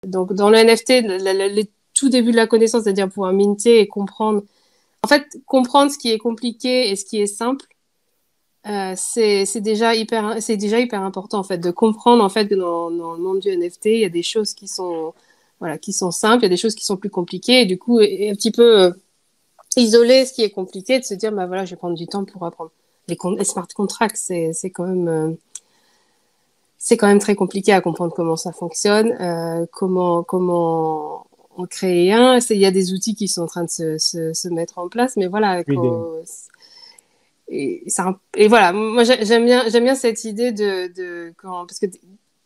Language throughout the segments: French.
Donc, dans le NFT, les tout début de la connaissance, c'est-à-dire pouvoir minter et comprendre. En fait, comprendre ce qui est compliqué et ce qui est simple, c'est déjà hyper important en fait de comprendre en fait que dans le monde du NFT, il y a des choses qui sont voilà qui sont simples, il y a des choses qui sont plus compliquées et du coup et un petit peu isoler ce qui est compliqué, de se dire bah voilà, je vais prendre du temps pour apprendre. Les smart contracts, c'est quand même très compliqué à comprendre comment ça fonctionne, comment en créer un. Il y a des outils qui sont en train de se mettre en place, mais voilà, Oui, et voilà, moi j'aime bien cette idée parce que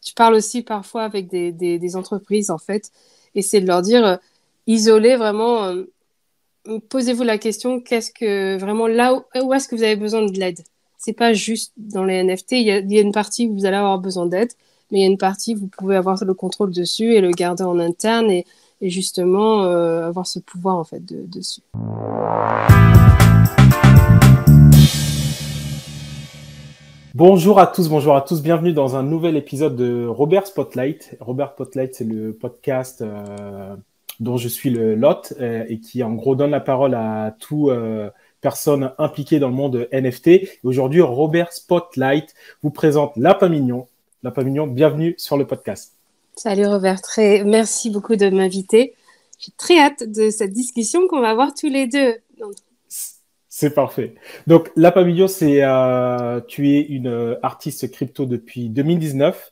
tu parles aussi parfois avec des entreprises en fait, et c'est de leur dire isoler vraiment, posez-vous la question, qu'est-ce que vraiment où est-ce que vous avez besoin de l'aide? C'est pas juste dans les NFT, il y a une partie où vous allez avoir besoin d'aide, mais il y a une partie où vous pouvez avoir le contrôle dessus et le garder en interne et justement avoir ce pouvoir en fait dessus. bonjour à tous, bienvenue dans un nouvel épisode de Robert Spotlight. Robert Spotlight, c'est le podcast dont je suis le l'hôte et qui en gros donne la parole à toute personne impliquée dans le monde NFT. Et aujourd'hui, Robert Spotlight vous présente Lapin Mignon. Lapin Mignon, bienvenue sur le podcast. Salut Robert, merci beaucoup de m'inviter. J'ai très hâte de cette discussion qu'on va avoir tous les deux. C'est parfait. Donc, Lapin Mignon, tu es une artiste crypto depuis 2019.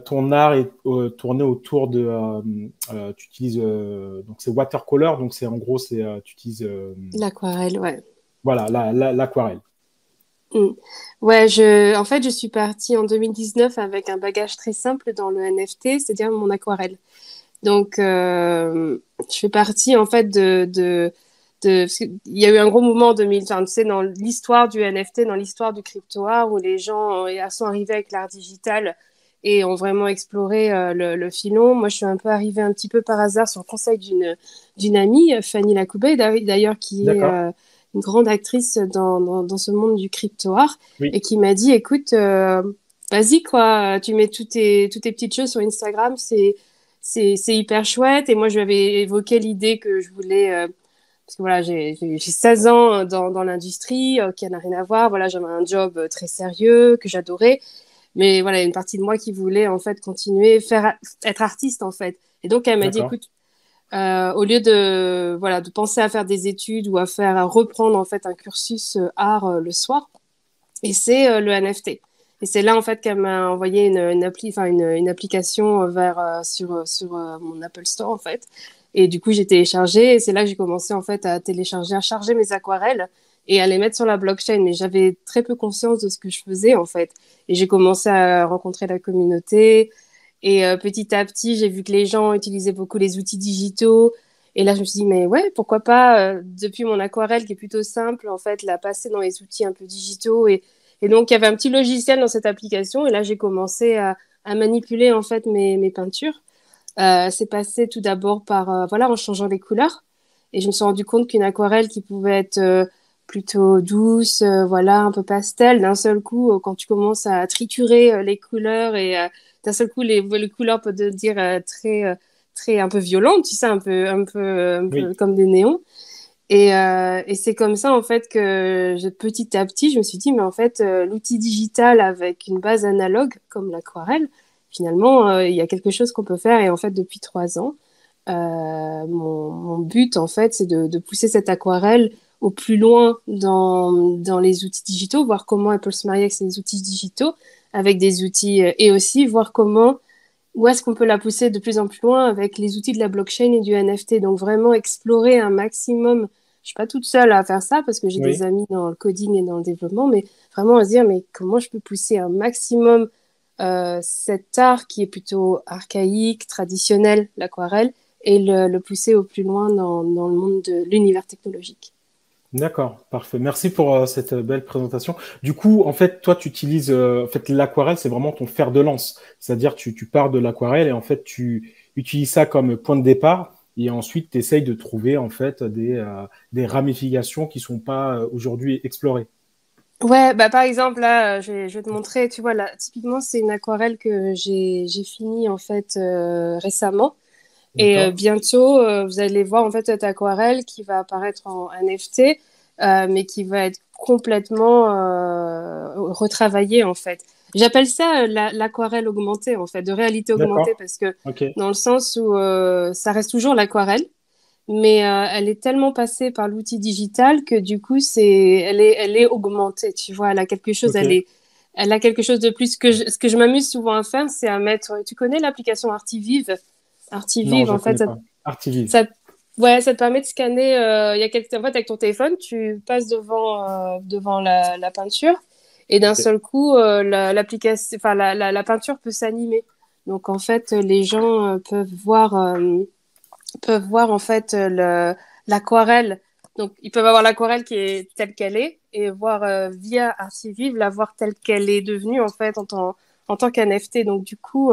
Ton art est tourné autour de, tu utilises donc c'est watercolor, donc c'est en gros tu utilises L'aquarelle, ouais. voilà l'aquarelle. Mm. En fait, je suis partie en 2019 avec un bagage très simple dans le NFT, c'est-à-dire mon aquarelle. Donc, je fais partie en fait parce qu'il y a eu un gros mouvement en 2000, enfin, tu sais, dans l'histoire du NFT, dans l'histoire du crypto art, où les gens sont arrivés avec l'art digital et ont vraiment exploré le filon. Moi, je suis un peu arrivée un petit peu par hasard sur le conseil d'une amie, Fanny Lacoubet, d'ailleurs, qui est D'accord. une grande actrice dans ce monde du crypto art, et Oui. qui m'a dit, écoute, vas-y, quoi, tu mets toutes tes petites choses sur Instagram, c'est hyper chouette. Et moi, je lui avais évoqué l'idée que je voulais, parce que voilà, j'ai 16 ans dans l'industrie, qui n'a rien à voir. Voilà, j'avais un job très sérieux, que j'adorais. Mais voilà, il y a une partie de moi qui voulait, en fait, continuer, être artiste, en fait. Et donc, elle m'a dit, D'accord. écoute, au lieu voilà, de penser à faire des études ou à reprendre, en fait, un cursus art le soir, et c'est le NFT. Et c'est là, en fait, qu'elle m'a envoyé une application sur mon Apple Store, en fait. Et du coup, j'ai téléchargé. Et c'est là que j'ai commencé, en fait, à télécharger, à charger mes aquarelles et à les mettre sur la blockchain. Mais j'avais très peu conscience de ce que je faisais, en fait. Et j'ai commencé à rencontrer la communauté. Et petit à petit, j'ai vu que les gens utilisaient beaucoup les outils digitaux. Et là, je me suis dit, mais ouais, pourquoi pas, depuis mon aquarelle qui est plutôt simple, en fait, la passer dans les outils un peu digitaux. Et donc, il y avait un petit logiciel dans cette application. Et là, j'ai commencé à manipuler, en fait, mes peintures. C'est passé tout d'abord par, voilà, en changeant les couleurs. Et je me suis rendu compte qu'une aquarelle qui pouvait être plutôt douce, voilà, un peu pastel, d'un seul coup, quand tu commences à triturer les couleurs et d'un seul coup, les couleurs peuvent devenir très un peu violentes, tu sais, un peu Oui. comme des néons. Et c'est comme ça, en fait, petit à petit, je me suis dit, mais en fait, l'outil digital avec une base analogue, comme l'aquarelle, finalement, il y a quelque chose qu'on peut faire. Et en fait, depuis 3 ans, mon but, en fait, c'est de pousser cette aquarelle au plus loin dans les outils digitaux, voir comment elle peut se marier avec ces outils digitaux, avec des outils, et aussi voir où est-ce qu'on peut la pousser de plus en plus loin avec les outils de la blockchain et du NFT. Donc vraiment explorer un maximum. Je suis pas toute seule à faire ça parce que j'ai des Oui. amis dans le coding et dans le développement, mais vraiment à se dire mais comment je peux pousser un maximum cet art qui est plutôt archaïque, traditionnel, l'aquarelle, et le pousser au plus loin dans le monde de l'univers technologique. D'accord, parfait. Merci pour cette belle présentation. Du coup, en fait, toi, tu utilises, en fait, l'aquarelle, c'est vraiment ton fer de lance. C'est-à-dire, tu pars de l'aquarelle et en fait, tu utilises ça comme point de départ et ensuite, tu essayes de trouver, en fait, des ramifications qui sont pas aujourd'hui explorées. Ouais, bah par exemple là, je vais te montrer, tu vois là, typiquement c'est une aquarelle que j'ai fini en fait récemment et D'accord? bientôt vous allez voir en fait cette aquarelle qui va apparaître en NFT, mais qui va être complètement retravaillée en fait. J'appelle ça l'aquarelle augmentée en fait, de réalité augmentée D'accord. parce que Ok. dans le sens où ça reste toujours l'aquarelle mais elle est tellement passée par l'outil digital que du coup elle est augmentée, tu vois, elle a quelque chose, Ok. elle a quelque chose de plus. Ce que je m'amuse souvent à faire, c'est à mettre, tu connais l'application Artivive? Non, Artivive, je en ne fait, connais pas. Artivive. ça, ouais, ça te permet de scanner, il y a quelque, en fait, avec ton téléphone, tu passes devant la peinture et d'un Ok. seul coup, l'application, enfin, la peinture peut s'animer. Donc, en fait, les gens peuvent voir en fait l'aquarelle. Donc, ils peuvent avoir l'aquarelle qui est telle qu'elle est et voir via Artivive la voir telle qu'elle est devenue en fait en tant qu'NFT. Donc, du coup,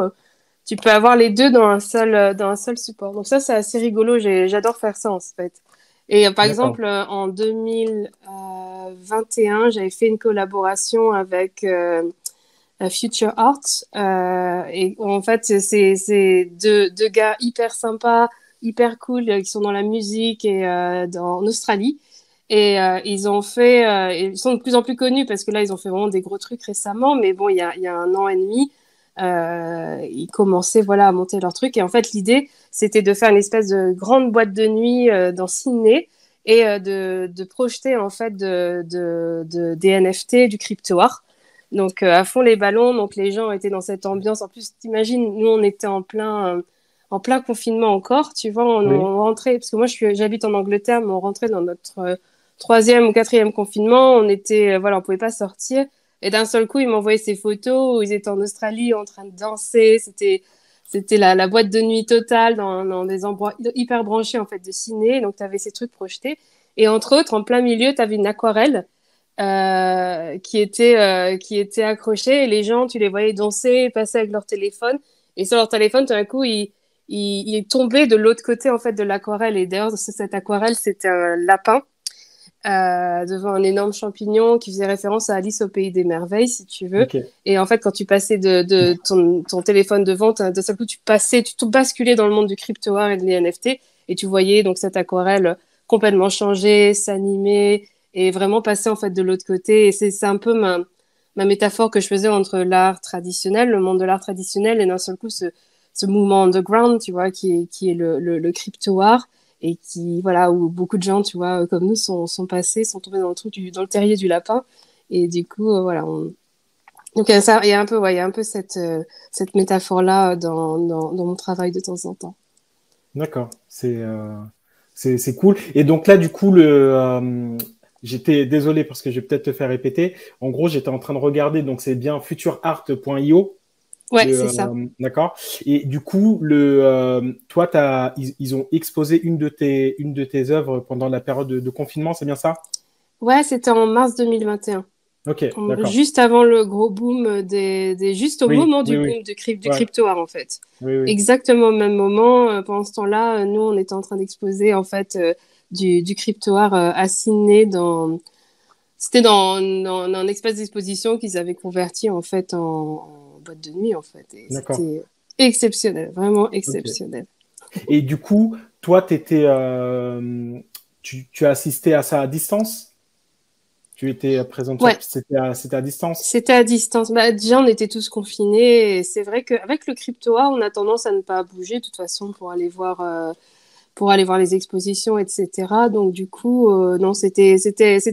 tu peux avoir les deux dans un seul support. Donc, ça, c'est assez rigolo. J'adore faire ça en fait. Et par D'accord. exemple, en 2021, j'avais fait une collaboration avec Future Art. Et en fait, c'est deux gars hyper sympas, hyper cool, qui sont dans la musique et en Australie. Et ils ont fait, ils sont de plus en plus connus parce que là, ils ont fait vraiment des gros trucs récemment. Mais bon, il y a un an et demi, ils commençaient voilà, à monter leur truc. Et en fait, l'idée, c'était de faire une espèce de grande boîte de nuit dans Sydney et de projeter en fait des NFT, du crypto art. Donc à fond les ballons, donc les gens étaient dans cette ambiance. En plus, t'imagines, nous on était en plein confinement encore, tu vois, Oui. on rentrait, parce que moi j'habite en Angleterre, mais on rentrait dans notre troisième ou quatrième confinement, on était, voilà, on pouvait pas sortir. Et d'un seul coup, ils m'envoyaient ces photos où ils étaient en Australie en train de danser. C'était la boîte de nuit totale dans des endroits hyper branchés en fait de ciné. Donc tu avais ces trucs projetés. Et entre autres, en plein milieu, tu avais une aquarelle qui était accrochés et les gens, tu les voyais danser, passer avec leur téléphone et sur leur téléphone, tout d'un coup, ils tombaient de l'autre côté en fait de l'aquarelle et d'ailleurs cette aquarelle, c'était un lapin devant un énorme champignon qui faisait référence à Alice au pays des merveilles, si tu veux. Ok. Et en fait, quand tu passais de ton téléphone devant, d'un seul coup, tu tout basculais dans le monde du crypto art et de l'NFT et tu voyais donc cette aquarelle complètement changer, s'animer et vraiment passer en fait de l'autre côté. Et c'est un peu ma métaphore que je faisais entre l'art traditionnel, le monde de l'art traditionnel et d'un seul coup ce mouvement underground, tu vois, qui est le crypto art et qui, voilà, où beaucoup de gens, tu vois, comme nous, sont passés, sont tombés dans le trou dans le terrier du lapin. Et du coup, voilà. Donc, il y a un peu, ouais, il y a un peu cette métaphore-là dans mon travail de temps en temps. D'accord. C'est cool. Et donc là, du coup, j'étais désolé parce que je vais peut-être te faire répéter. En gros, j'étais en train de regarder, donc c'est bien futureart.io. Ouais, c'est ça. D'accord. Et du coup, toi, ils ont exposé une de tes œuvres pendant la période de confinement, c'est bien ça? Ouais, c'était en mars 2021. Ok, d'accord. Juste avant le gros boom juste au Oui, moment oui, du oui. boom du Ouais, crypto art, en fait. oui, oui. Exactement au même moment, pendant ce temps-là, nous, on était en train d'exposer, en fait, du crypto art à Sydney c'était dans un espace d'exposition qu'ils avaient converti en fait en boîte de nuit en fait. Et D'accord. c'était exceptionnel, vraiment Ok. exceptionnel. Et du coup, toi, tu as assisté à ça à distance? Tu étais présente Ouais, c'était à distance? c'était à distance. Bah, déjà, on était tous confinés. Et c'est vrai qu'avec le crypto art, on a tendance à ne pas bouger de toute façon pour aller voir les expositions, etc. Donc du coup, non, c'était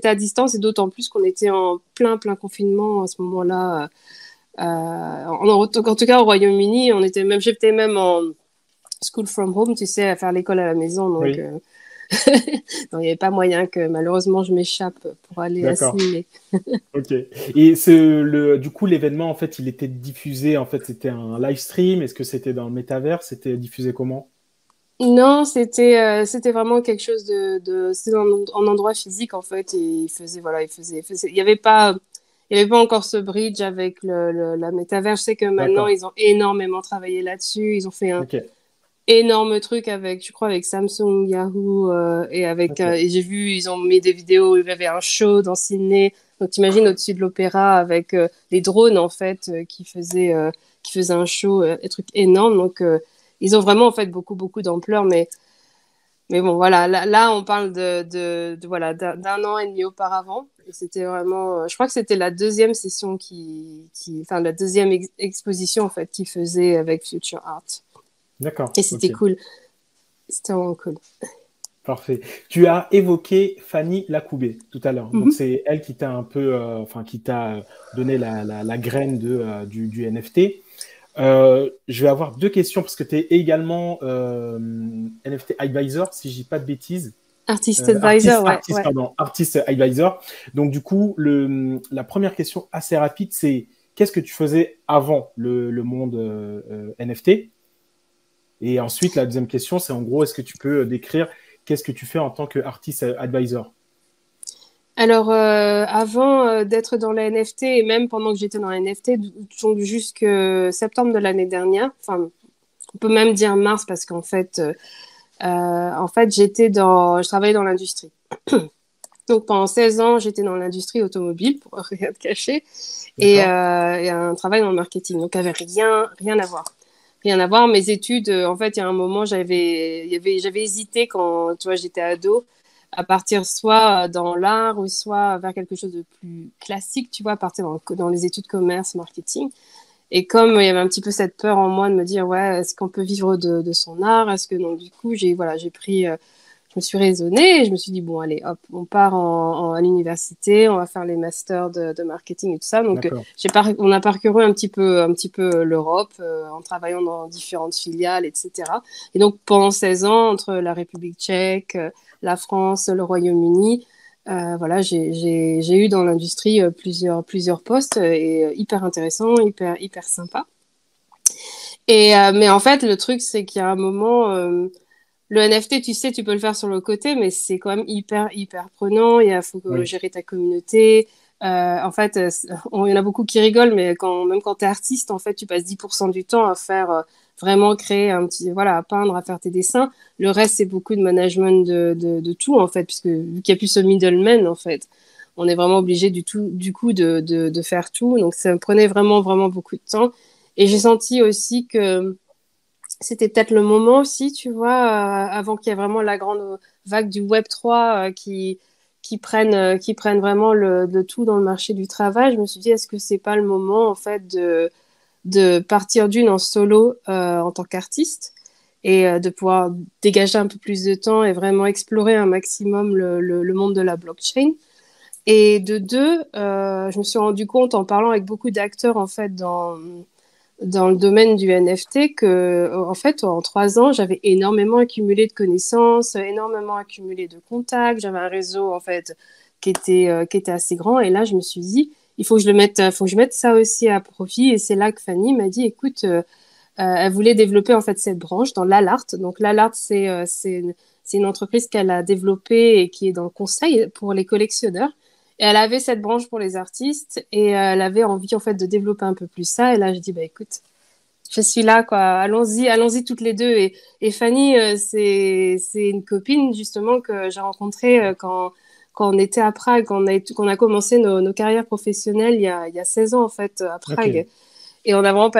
à distance et d'autant plus qu'on était en plein confinement à ce moment-là. En tout cas, au Royaume-Uni, j'étais même en school from home, tu sais, à faire l'école à la maison. Donc, Oui, non, il n'y avait pas moyen que malheureusement je m'échappe pour aller d'accord. assimiler. Ok. Et du coup, l'événement, en fait, il était diffusé, en fait, c'était un live stream. Est-ce que c'était dans le métavers? C'était diffusé comment? Non, c'était vraiment quelque chose c'était en endroit physique en fait. Et il y avait pas encore ce bridge avec la métavers. Je sais que maintenant D'accord. ils ont énormément travaillé là-dessus. Ils ont fait un Ok. énorme truc avec, je crois, avec Samsung, Yahoo, Ok. et j'ai vu, ils ont mis des vidéos où il y avait un show dans Sydney, Donc, t'imagines au-dessus de l'opéra avec les drones, en fait, qui faisaient un show, des trucs énormes. Donc, ils ont vraiment, en fait, beaucoup, beaucoup d'ampleur. Mais bon, voilà, là on parle voilà, d'un an et demi auparavant. Et c'était vraiment, je crois que c'était la deuxième session enfin, la deuxième exposition, en fait, qu'ils faisaient avec Future Art. D'accord, Et c'était ok. cool. C'était vraiment cool. Parfait. Tu as évoqué Fanny Lacoubé tout à l'heure. Donc, Mhm. c'est elle qui t'a un peu, enfin, qui t'a donné la graine du NFT. Je vais avoir deux questions parce que tu es également NFT advisor, si je dis pas de bêtises. Artist Advisor, ouais, ouais. Pardon, artist advisor. Donc, du coup, la première question assez rapide, c'est qu'est-ce que tu faisais avant le monde NFT? Et ensuite, la deuxième question, c'est en gros, est-ce que tu peux décrire qu'est-ce que tu fais en tant qu'artist advisor? Alors, avant d'être dans la NFT et même pendant que j'étais dans la NFT, donc jusque septembre de l'année dernière, enfin, on peut même dire mars parce qu'en fait, je travaillais dans l'industrie. Donc, pendant 16 ans, j'étais dans l'industrie automobile, pour rien te cacher, D'accord? et un travail dans le marketing. Donc, il n'y avait rien à voir. Rien à voir. Mes études, en fait, il y a un moment, j'avais hésité quand, tu vois, j'étais ado, à partir soit dans l'art ou soit vers quelque chose de plus classique, tu vois, à partir dans les études commerce, marketing. Et comme il y avait un petit peu cette peur en moi de me dire, ouais, est-ce qu'on peut vivre de son art? Est-ce que, donc, du coup, j'ai pris, je me suis raisonnée et je me suis dit, bon, allez, hop, on part à l'université, on va faire les masters de marketing et tout ça. Donc, D'accord. on a parcouru un petit peu l'Europe en travaillant dans différentes filiales, etc. Et donc, pendant 16 ans, entre la République tchèque, la France, le Royaume-Uni, voilà, j'ai eu dans l'industrie plusieurs postes et hyper intéressants, hyper sympa. Mais en fait, le truc, c'est qu'il y a un moment, le NFT, tu sais, tu peux le faire sur le côté, mais c'est quand même hyper prenant. Faut Oui. gérer ta communauté. En fait, il y en a beaucoup qui rigolent, mais même quand tu es artiste, en fait, tu passes 10% du temps à faire vraiment créer voilà, à peindre, à faire tes dessins. Le reste, c'est beaucoup de management de tout, en fait, puisque vu qu'il n'y a plus ce middleman, en fait, on est vraiment obligé du coup de faire tout. Donc, ça me prenait vraiment beaucoup de temps. Et j'ai senti aussi que c'était peut-être le moment aussi, tu vois, avant qu'il y ait vraiment la grande vague du Web3 qui prennent vraiment de tout dans le marché du travail. Je me suis dit, est-ce que c'est pas le moment, en fait, de partir d'une en solo en tant qu'artiste et de pouvoir dégager un peu plus de temps et vraiment explorer un maximum le monde de la blockchain. Et de deux, je me suis rendu compte en parlant avec beaucoup d'acteurs, en fait, dans le domaine du NFT que, en fait, en 3 ans, j'avais énormément accumulé de connaissances, énormément accumulé de contacts. J'avais un réseau, en fait, qui était assez grand. Et là, je me suis dit, il faut que je mette ça aussi à profit. Et c'est là que Fanny m'a dit, écoute, elle voulait développer, en fait, cette branche dans l'Alart. Donc, l'Alart, c'est une entreprise qu'elle a développée et qui est dans le conseil pour les collectionneurs. Et elle avait cette branche pour les artistes et elle avait envie en fait de développer un peu plus ça. Et là, je dis bah écoute, je suis là quoi, allons-y toutes les deux. Et Fanny, c'est une copine justement que j'ai rencontrée quand on était à Prague, qu'on a commencé nos carrières professionnelles il y a 16 ans en fait à Ok. Prague. Et on a vraiment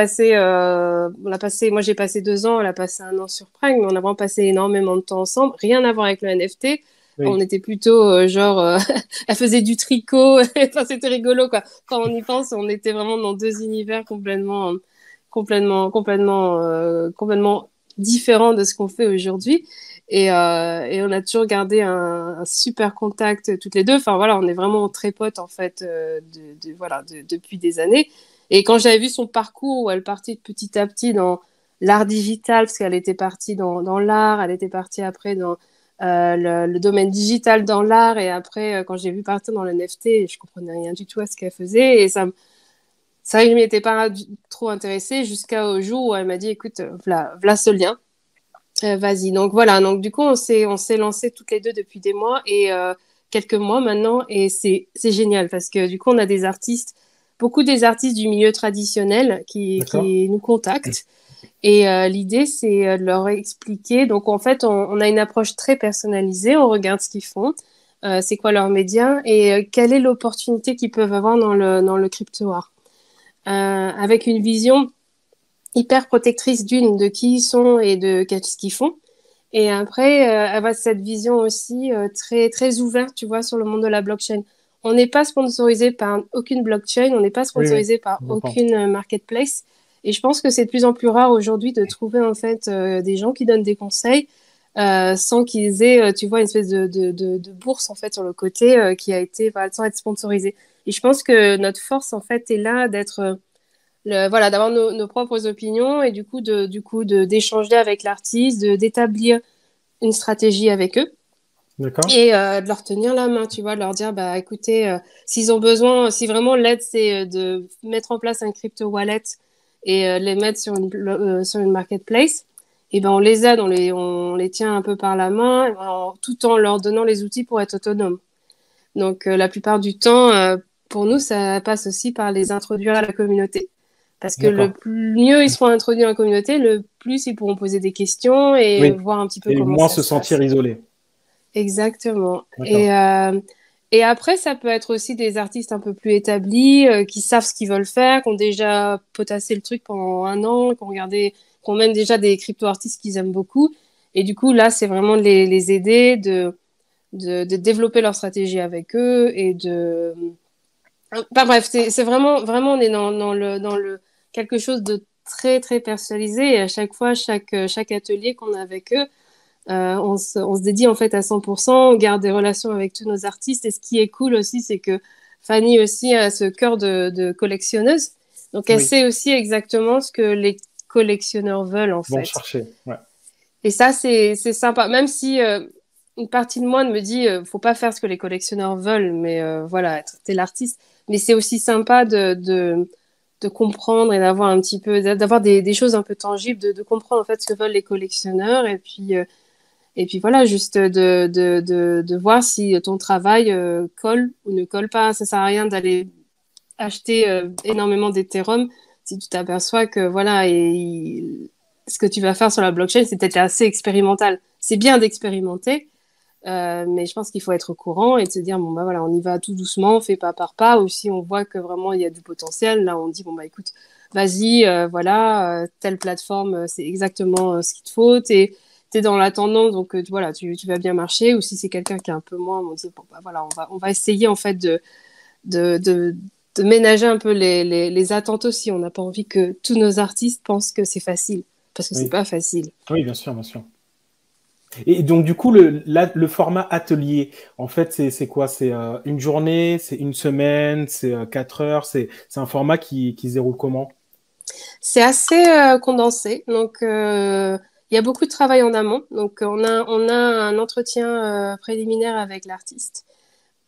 moi j'ai passé 2 ans, elle a passé un an sur Prague, mais on a vraiment passé énormément de temps ensemble. Rien à voir avec le NFT. On Oui. était plutôt genre, elle faisait du tricot. Enfin, c'était rigolo quoi. Quand on y pense, on était vraiment dans deux univers complètement différents de ce qu'on fait aujourd'hui. Et on a toujours gardé un super contact toutes les deux. Enfin voilà, on est vraiment très potes en fait, voilà, depuis des années. Et quand j'avais vu son parcours où elle partait petit à petit dans l'art digital, parce qu'elle était partie dans l'art, elle était partie après dans le domaine digital dans l'art, et après, quand j'ai vu partir dans le NFT, je comprenais rien du tout à ce qu'elle faisait, et c'est vrai que je m'y étais pas trop intéressée jusqu'au jour où elle m'a dit, écoute, voilà ce lien, vas-y. Donc voilà, donc du coup, on s'est lancé toutes les deux depuis des mois, et quelques mois maintenant, et c'est génial, parce que du coup, on a beaucoup des artistes du milieu traditionnel D'accord. qui nous contactent. Et l'idée, c'est de leur expliquer. Donc, en fait, on a une approche très personnalisée. On regarde ce qu'ils font. c'est quoi leurs médias et quelle est l'opportunité qu'ils peuvent avoir dans le crypto art. Avec une vision hyper protectrice de qui ils sont et de qu'est-ce qu'ils font. Et après, avoir cette vision aussi très, très ouverte, tu vois, sur le monde de la blockchain. On n'est pas sponsorisé par aucune blockchain, on n'est pas Oui, oui, sponsorisé par je comprends. aucune marketplace. Et je pense que c'est de plus en plus rare aujourd'hui de trouver en fait des gens qui donnent des conseils sans qu'ils aient, tu vois, une espèce de bourse en fait sur le côté qui a été, voilà, sans être sponsorisé. Et je pense que notre force en fait est là d'être voilà, d'avoir nos propres opinions et d'échanger avec l'artiste, d'établir une stratégie avec eux D'accord? et de leur tenir la main, tu vois, de leur dire, bah écoutez, s'ils ont besoin, si vraiment l'aide c'est de mettre en place un crypto wallet et les mettre sur une marketplace, et ben on les aide, on les tient un peu par la main, tout en leur donnant les outils pour être autonomes. Donc la plupart du temps, pour nous, ça passe aussi par les introduire à la communauté. Parce que le D'accord. plus mieux ils seront introduits dans la communauté, le plus ils pourront poser des questions et Oui. voir un petit peu Et comment moins ça se se sentir passe. isolé. Exactement. D'accord. Et après, ça peut être aussi des artistes un peu plus établis, qui savent ce qu'ils veulent faire, qui ont déjà potassé le truc pendant un an, qui ont même déjà des crypto-artistes qu'ils aiment beaucoup. Et du coup, là, c'est vraiment de les aider, de développer leur stratégie avec eux et de... Enfin bref, c'est vraiment, vraiment, on est dans le quelque chose de très, très personnalisé. Et à chaque fois, chaque atelier qu'on a avec eux, on se dédie en fait à 100%, on garde des relations avec tous nos artistes. Et ce qui est cool aussi, c'est que Fanny aussi a ce cœur de collectionneuse. Donc elle Oui. sait aussi exactement ce que les collectionneurs veulent en Bon, fait. chercher. Ouais. Et ça, c'est sympa. Même si une partie de moi me dit, faut pas faire ce que les collectionneurs veulent, mais voilà, t'es l'artiste. Mais c'est aussi sympa de comprendre et d'avoir un petit peu, d'avoir des choses un peu tangibles, de comprendre en fait ce que veulent les collectionneurs et puis voilà, juste de voir si ton travail colle ou ne colle pas. Ça sert à rien d'aller acheter énormément d'Ethereum si tu t'aperçois que voilà, ce que tu vas faire sur la blockchain, c'est peut-être assez expérimental. C'est bien d'expérimenter, mais je pense qu'il faut être au courant et de se dire, bon, bah voilà, on y va tout doucement, on fait pas par pas, ou si on voit que vraiment il y a du potentiel, là on dit, bon, bah écoute, vas-y, voilà, telle plateforme, c'est exactement ce qu'il te faut, t'es dans la tendance, donc voilà, tu vas bien marcher, ou si c'est quelqu'un qui est un peu moins, on dit, bon, bah voilà, on va essayer en fait de, de, de ménager un peu les attentes aussi. On n'a pas envie que tous nos artistes pensent que c'est facile, parce que c'est Oui. pas facile. Oui, bien sûr, bien sûr. Et donc, du coup, le format atelier, en fait, c'est quoi? C'est une journée, c'est une semaine, c'est 4 heures, c'est un format qui se déroule comment? C'est assez condensé, donc il y a beaucoup de travail en amont. Donc on a un entretien préliminaire avec l'artiste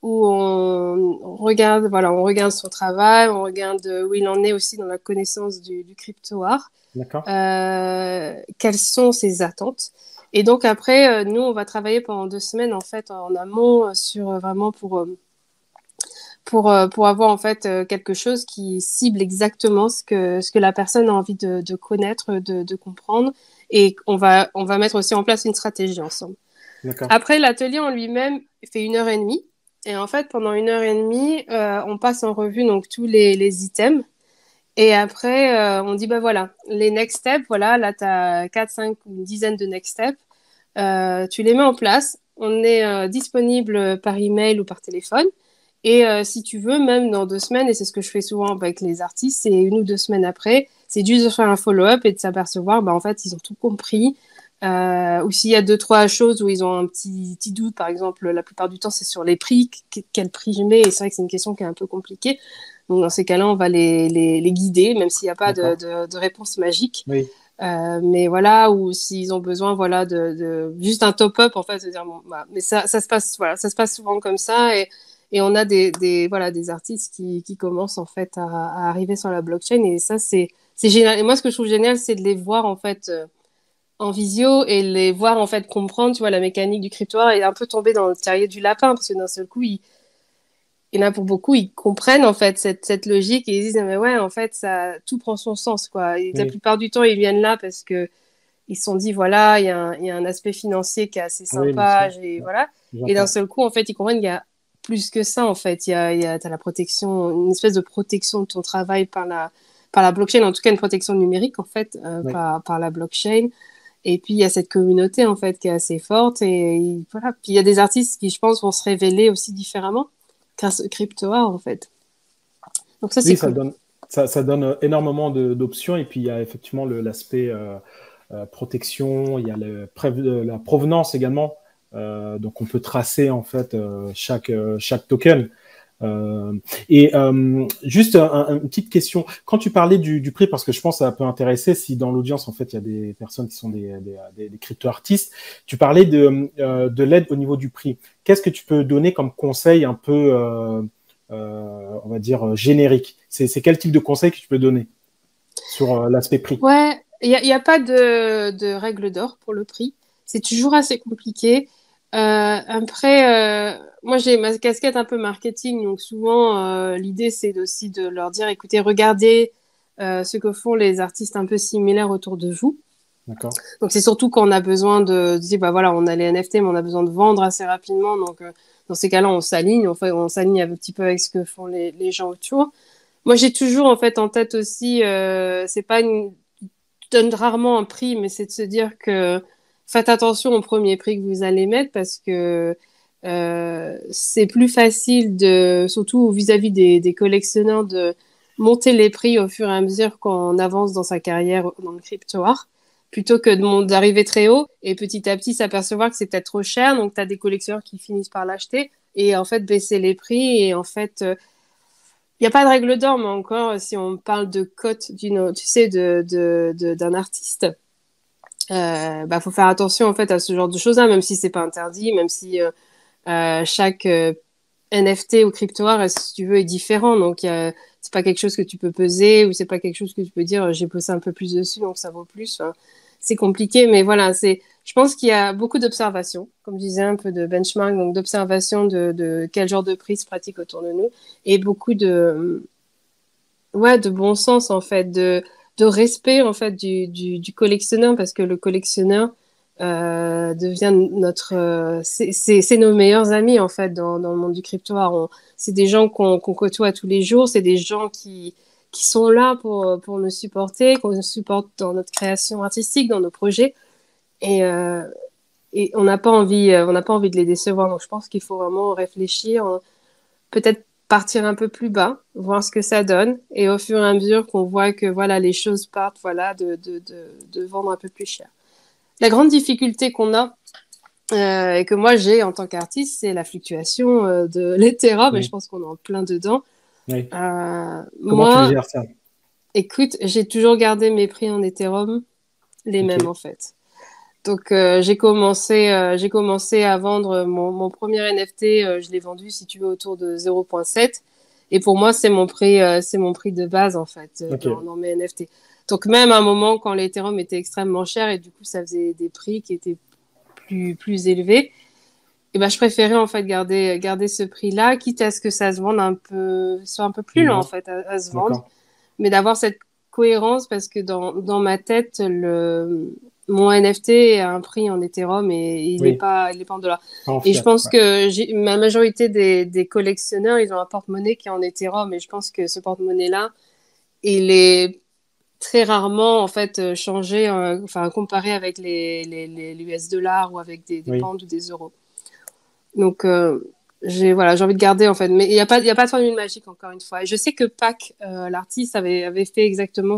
où on regarde, voilà, on regarde son travail, on regarde où il en est aussi dans la connaissance du crypto art, D'accord? quelles sont ses attentes. Et donc après, nous, on va travailler pendant 2 semaines en fait en amont sur vraiment pour avoir en fait quelque chose qui cible exactement ce que la personne a envie de connaître, de comprendre. Et on va mettre aussi en place une stratégie ensemble. D'accord. Après, l'atelier en lui-même fait 1 heure et demie. Et en fait, pendant 1 heure et demie, on passe en revue donc tous les items. Et après, on dit, bah voilà, les next steps, voilà, là, tu as 4, 5 ou une dizaine de next steps. Tu les mets en place. On est disponible par email ou par téléphone. Et si tu veux, même dans 2 semaines, et c'est ce que je fais souvent avec les artistes, c'est 1 ou 2 semaines après, c'est juste de faire un follow-up et de s'apercevoir, bah, en fait, ils ont tout compris. Ou s'il y a deux, trois choses où ils ont un petit doute, par exemple, la plupart du temps, c'est sur les prix, quel prix je mets, et c'est vrai que c'est une question qui est un peu compliquée. Donc, dans ces cas-là, on va les guider, même s'il n'y a pas D'accord. de réponse magique. Oui. Mais voilà, ou s'ils ont besoin, voilà, juste un top-up, en fait, de dire, bon, bah, mais ça se passe, voilà, ça se passe souvent comme ça, et on a voilà, des artistes qui commencent, en fait, à arriver sur la blockchain, et ça, c'est génial. Et moi, ce que je trouve génial, c'est de les voir, en fait, en visio, et les voir, en fait, comprendre, tu vois, la mécanique du crypto et un peu tomber dans le terrier du lapin, parce que d'un seul coup, il y en a pour beaucoup, ils comprennent en fait cette logique et ils disent, ah, mais ouais, en fait, ça, tout prend son sens, quoi. Et la Oui. plupart du temps, ils viennent là parce que ils se sont dit, voilà, il y a un aspect financier qui est assez Oui, bien sympa, sûr. Ouais, voilà. Et d'un j'entends. seul coup, en fait, ils comprennent qu'il y a plus que ça, en fait. T'as la protection, une espèce de protection de ton travail par la blockchain, en tout cas une protection numérique, en fait, Oui. par la blockchain. Et puis, il y a cette communauté, en fait, qui est assez forte. Et voilà. Puis, il y a des artistes qui, je pense, vont se révéler aussi différemment grâce au crypto art, en fait. Donc, ça, c'est Oui, cool. ça donne énormément d'options. Et puis, il y a effectivement l'aspect protection, il y a la provenance également. Donc, on peut tracer en fait chaque token. Euh, juste une petite question. Quand tu parlais du prix, parce que je pense que ça peut intéresser si dans l'audience, en fait, il y a des personnes qui sont des crypto-artistes, tu parlais de l'aide au niveau du prix. Qu'est-ce que tu peux donner comme conseil un peu, on va dire, générique? C'est quel type de conseil que tu peux donner sur l'aspect prix? Ouais, il y a pas de règle d'or pour le prix. C'est toujours assez compliqué. Après, moi j'ai ma casquette un peu marketing, donc souvent l'idée c'est aussi de leur dire, écoutez, regardez ce que font les artistes un peu similaires autour de vous. D'accord? Donc c'est surtout quand on a besoin de dire, bah voilà, on a les NFT, mais on a besoin de vendre assez rapidement. Donc dans ces cas-là, on s'aligne, on s'aligne un petit peu avec ce que font les gens autour. Moi j'ai toujours en fait en tête aussi, c'est pas une donne rarement un prix, mais c'est de se dire que faites attention au premier prix que vous allez mettre parce que c'est plus facile de, surtout vis-à-vis des collectionneurs, de monter les prix au fur et à mesure qu'on avance dans sa carrière dans le crypto art, plutôt que d'arriver très haut et petit à petit s'apercevoir que c'est peut-être trop cher. Donc, tu as des collectionneurs qui finissent par l'acheter et en fait baisser les prix. Et en fait, il n'y a pas de règle d'or, mais encore, si on parle de cote tu sais, d'un artiste, bah, faut faire attention, en fait, à ce genre de choses-là, même si c'est pas interdit, même si chaque NFT ou crypto art, si tu veux, est différent. Donc, c'est pas quelque chose que tu peux peser ou c'est pas quelque chose que tu peux dire, j'ai posé un peu plus dessus, donc ça vaut plus. Enfin, c'est compliqué, mais voilà, je pense qu'il y a beaucoup d'observations, comme je disais, un peu de benchmark, donc d'observation de quel genre de prix se pratique autour de nous et beaucoup ouais, de bon sens, en fait, de respect, en fait, du collectionneur, parce que le collectionneur devient c'est nos meilleurs amis, en fait, dans le monde du crypto art. C'est des gens qu'on côtoie tous les jours, c'est des gens qui sont là pour nous supporter, qu'on nous supporte dans notre création artistique, dans nos projets. Et, euh, et on n'a pas envie de les décevoir. Donc, je pense qu'il faut vraiment réfléchir, peut-être partir un peu plus bas, voir ce que ça donne, et au fur et à mesure qu'on voit que voilà les choses partent, voilà de vendre un peu plus cher. La grande difficulté qu'on a et que moi j'ai en tant qu'artiste, c'est la fluctuation de l'Ethereum, et je Oui. pense qu'on est en plein dedans. Oui. Comment tu le Moi, gères ça? écoute, j'ai toujours gardé mes prix en Ethereum les Ok. mêmes en fait. Donc j'ai commencé à vendre mon premier NFT, je l'ai vendu si tu veux autour de 0,7 et pour moi c'est mon prix de base en fait Ok. dans mes NFT. Donc même à un moment quand l'Ethereum était extrêmement cher et du coup ça faisait des prix qui étaient plus élevés, et ben je préférais en fait garder ce prix-là quitte à ce que ça se vende un peu soit un peu plus lent en Moins. fait à se vendre D'accord. mais d'avoir cette cohérence parce que dans ma tête, mon NFT a un prix en Ethereum et Oui. il est pas en dollars. Pas en Et je fiat. pense Ouais. que ma majorité des collectionneurs, ils ont un porte-monnaie qui est en Ethereum et je pense que ce porte-monnaie-là, il est très rarement en fait changé, enfin comparé avec les US dollars ou avec des Oui. pounds ou des euros. Donc j'ai envie de garder en fait, mais il y a pas de formule magique encore une fois. Et je sais que Pac, l'artiste, avait fait exactement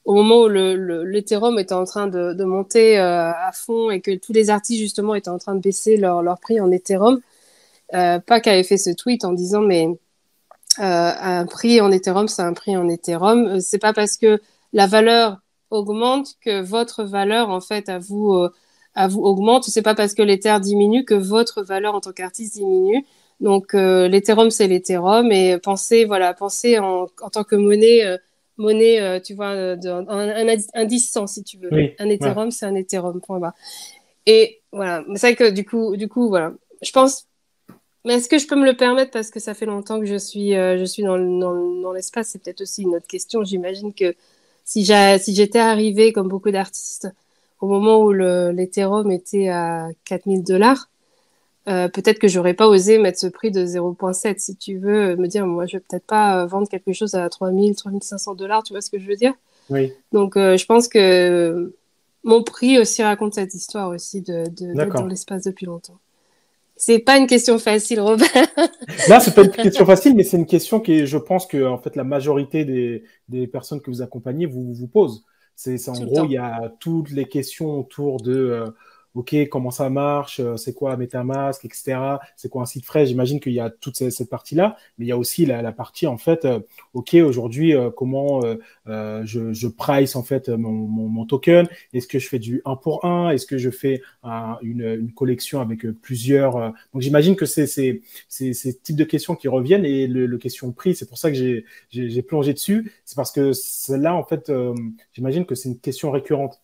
au moment où l'Ethereum était en train de monter à fond et que tous les artistes justement étaient en train de baisser leur prix en Ethereum. Pac avait fait ce tweet en disant mais un prix en Ethereum, c'est un prix en Ethereum. C'est pas parce que la valeur augmente que votre valeur en fait à vous augmente. C'est pas parce que l'Ether diminue que votre valeur en tant qu'artiste diminue. Donc l'Ethereum c'est l'Ethereum et pensez en tant que monnaie tu vois un 10 cents si tu veux. Oui. Un Ouais. Ethereum c'est un Ethereum point barre. Et voilà, c'est vrai que du coup voilà. Je pense mais est-ce que je peux me le permettre parce que ça fait longtemps que je suis dans l'espace, c'est peut-être aussi une autre question. J'imagine que si j'étais arrivée comme beaucoup d'artistes au moment où l'Ethereum était à $4000, peut-être que j'aurais pas osé mettre ce prix de 0,7, si tu veux, me dire, moi, je vais peut-être pas vendre quelque chose à 3500 $, tu vois ce que je veux dire? Oui, Donc, je pense que mon prix aussi raconte cette histoire aussi d'être dans d'accord. l'espace depuis longtemps. C'est pas une question facile, Robert. Là, c'est pas une question facile, mais c'est une question qui, je pense que en fait, la majorité des personnes que vous accompagnez vous posent. C'est en Tout le gros, il temps. y a toutes les questions autour de OK, comment ça marche, c'est quoi MetaMask, etc. C'est quoi un site frais? J'imagine qu'il y a toute cette partie-là, mais il y a aussi la partie en fait, OK, aujourd'hui, comment je price en fait mon token? Est-ce que je fais du un pour un? Est-ce que je fais une collection avec plusieurs donc j'imagine que c'est ces types de questions qui reviennent et le question de prix, c'est pour ça que j'ai plongé dessus. C'est parce que celle-là, en fait, j'imagine que c'est une question récurrente.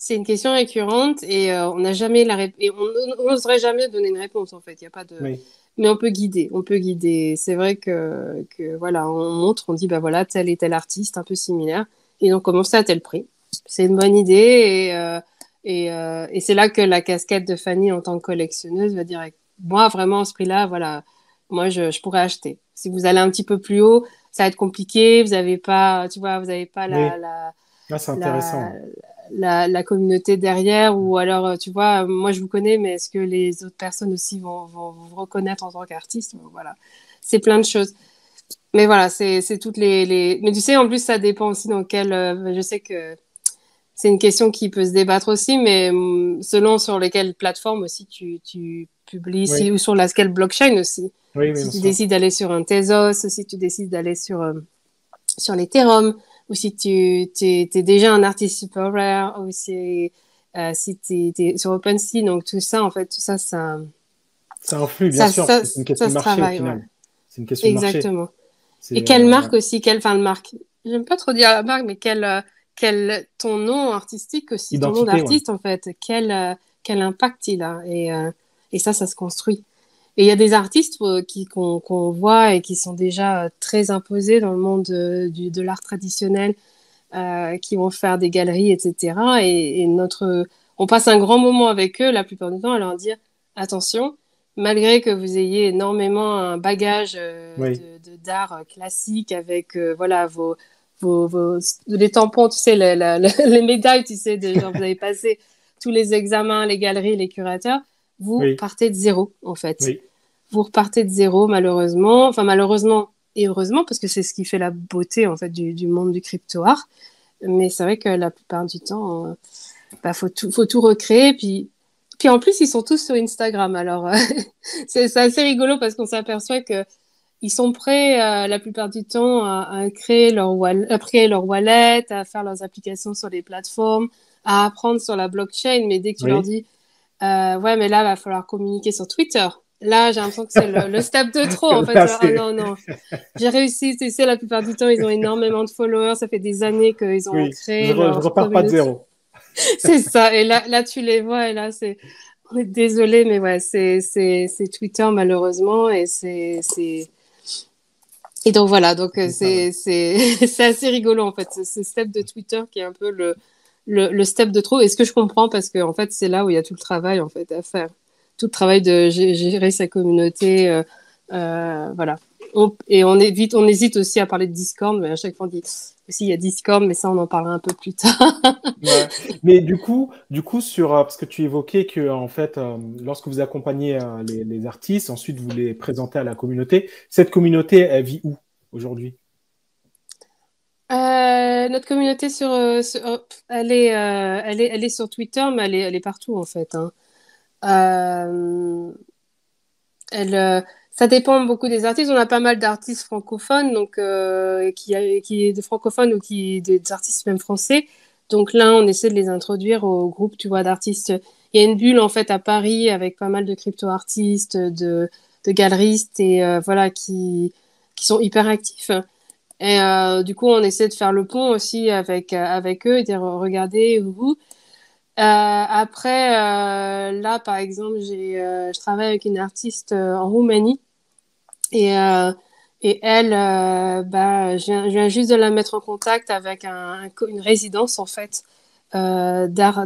C'est une question récurrente et on n'a jamais et on n'oserait jamais donner une réponse en fait. Il y a pas de, Oui, mais on peut guider. On peut guider. C'est vrai que voilà, on montre, on dit bah voilà tel et tel artiste un peu similaire et donc commencer à tel prix. C'est une bonne idée et c'est là que la casquette de Fanny en tant que collectionneuse va dire moi vraiment à ce prix-là voilà moi je pourrais acheter. Si vous allez un petit peu plus haut, ça va être compliqué. Vous avez pas tu vois vous avez pas oui. Ah, c'est la, intéressant. la communauté derrière ou alors, tu vois, moi je vous connais, mais est-ce que les autres personnes aussi vont vous reconnaître en tant qu'artiste? Voilà, c'est plein de choses. Mais voilà, c'est toutes Mais tu sais, en plus, ça dépend aussi dans quel... je sais que c'est une question qui peut se débattre aussi, mais selon sur lesquelles plateformes aussi tu publies, Oui, ou sur laquelle blockchain aussi. oui, oui, Si bien tu sûr. décides d'aller sur un Tezos, si tu décides d'aller sur l'Ethereum, ou si tu es déjà un artiste super rare, ou si tu es sur OpenSea. Donc tout ça, en fait, tout ça, Ça influe, bien sûr, parce que c'est une question ça de se marché au travaille, ouais. final. C'est une question de marché. Exactement. Et C'est quelle marque aussi, enfin, marque. J'aime pas trop dire la marque, mais ton nom artistique aussi, ton nom identité, ouais. d'artiste, en fait, quel impact il a. Et ça se construit. Et il y a des artistes qu'on voit et qui sont déjà très imposés dans le monde de l'art traditionnel, qui vont faire des galeries, etc. On passe un grand moment avec eux, la plupart du temps, à leur dire, attention, malgré que vous ayez énormément un bagage Oui, d'art classique avec voilà les tampons, tu sais, les médailles, tu sais, genre vous avez passé tous les examens, les galeries, les curateurs, vous oui, partez de zéro, en fait. oui. Vous repartez de zéro, malheureusement. Enfin, malheureusement et heureusement, parce que c'est ce qui fait la beauté, en fait, du monde du crypto-art. Mais c'est vrai que la plupart du temps, bah, faut tout recréer. Puis en plus, ils sont tous sur Instagram. Alors, c'est assez rigolo parce qu'on s'aperçoit que ils sont prêts, la plupart du temps, à créer leur wallet, à faire leurs applications sur les plateformes, à apprendre sur la blockchain. Mais dès que tu leur Oui. dis, ouais, mais là, va falloir communiquer sur Twitter. Là, j'ai l'impression que c'est le step de trop, en fait. Là, Oh c'est, non, non, j'ai réussi. Tu sais, la plupart du temps, ils ont énormément de followers. Ça fait des années qu'ils ont oui, je, créé je leur repars pas de communauté. zéro. C'est ça. Et là, tu les vois. Et là, on est désolé, mais ouais, c'est Twitter, malheureusement. Et donc voilà. Donc, C'est ça, ouais. c'est assez rigolo, en fait. Ce step de Twitter qui est un peu le step de trop. Et ce que je comprends, parce que, en fait, c'est là où il y a tout le travail, en fait, à faire. Tout le travail de gérer sa communauté. Voilà. On hésite aussi à parler de Discord, mais à chaque fois on dit aussi il y a Discord, mais ça on en parlera un peu plus tard. Ouais. Mais du coup parce que tu évoquais que en fait, lorsque vous accompagnez les artistes, ensuite vous les présentez à la communauté. Cette communauté, elle vit où aujourd'hui? Notre communauté elle est sur Twitter, mais elle est partout en fait, hein. Euh, elle, ça dépend beaucoup des artistes. On a pas mal d'artistes francophones, donc qui est des francophones ou des artistes même français. Donc là, on essaie de les introduire au groupe, tu vois, d'artistes. Il y a une bulle en fait à Paris avec pas mal de crypto-artistes, de galeristes et voilà qui sont hyper actifs. Et du coup, on essaie de faire le pont aussi avec eux et de dire regardez vous. Après, là, par exemple, je travaille avec une artiste en Roumanie et, euh, et elle, bah, je viens juste de la mettre en contact avec une résidence en fait d'art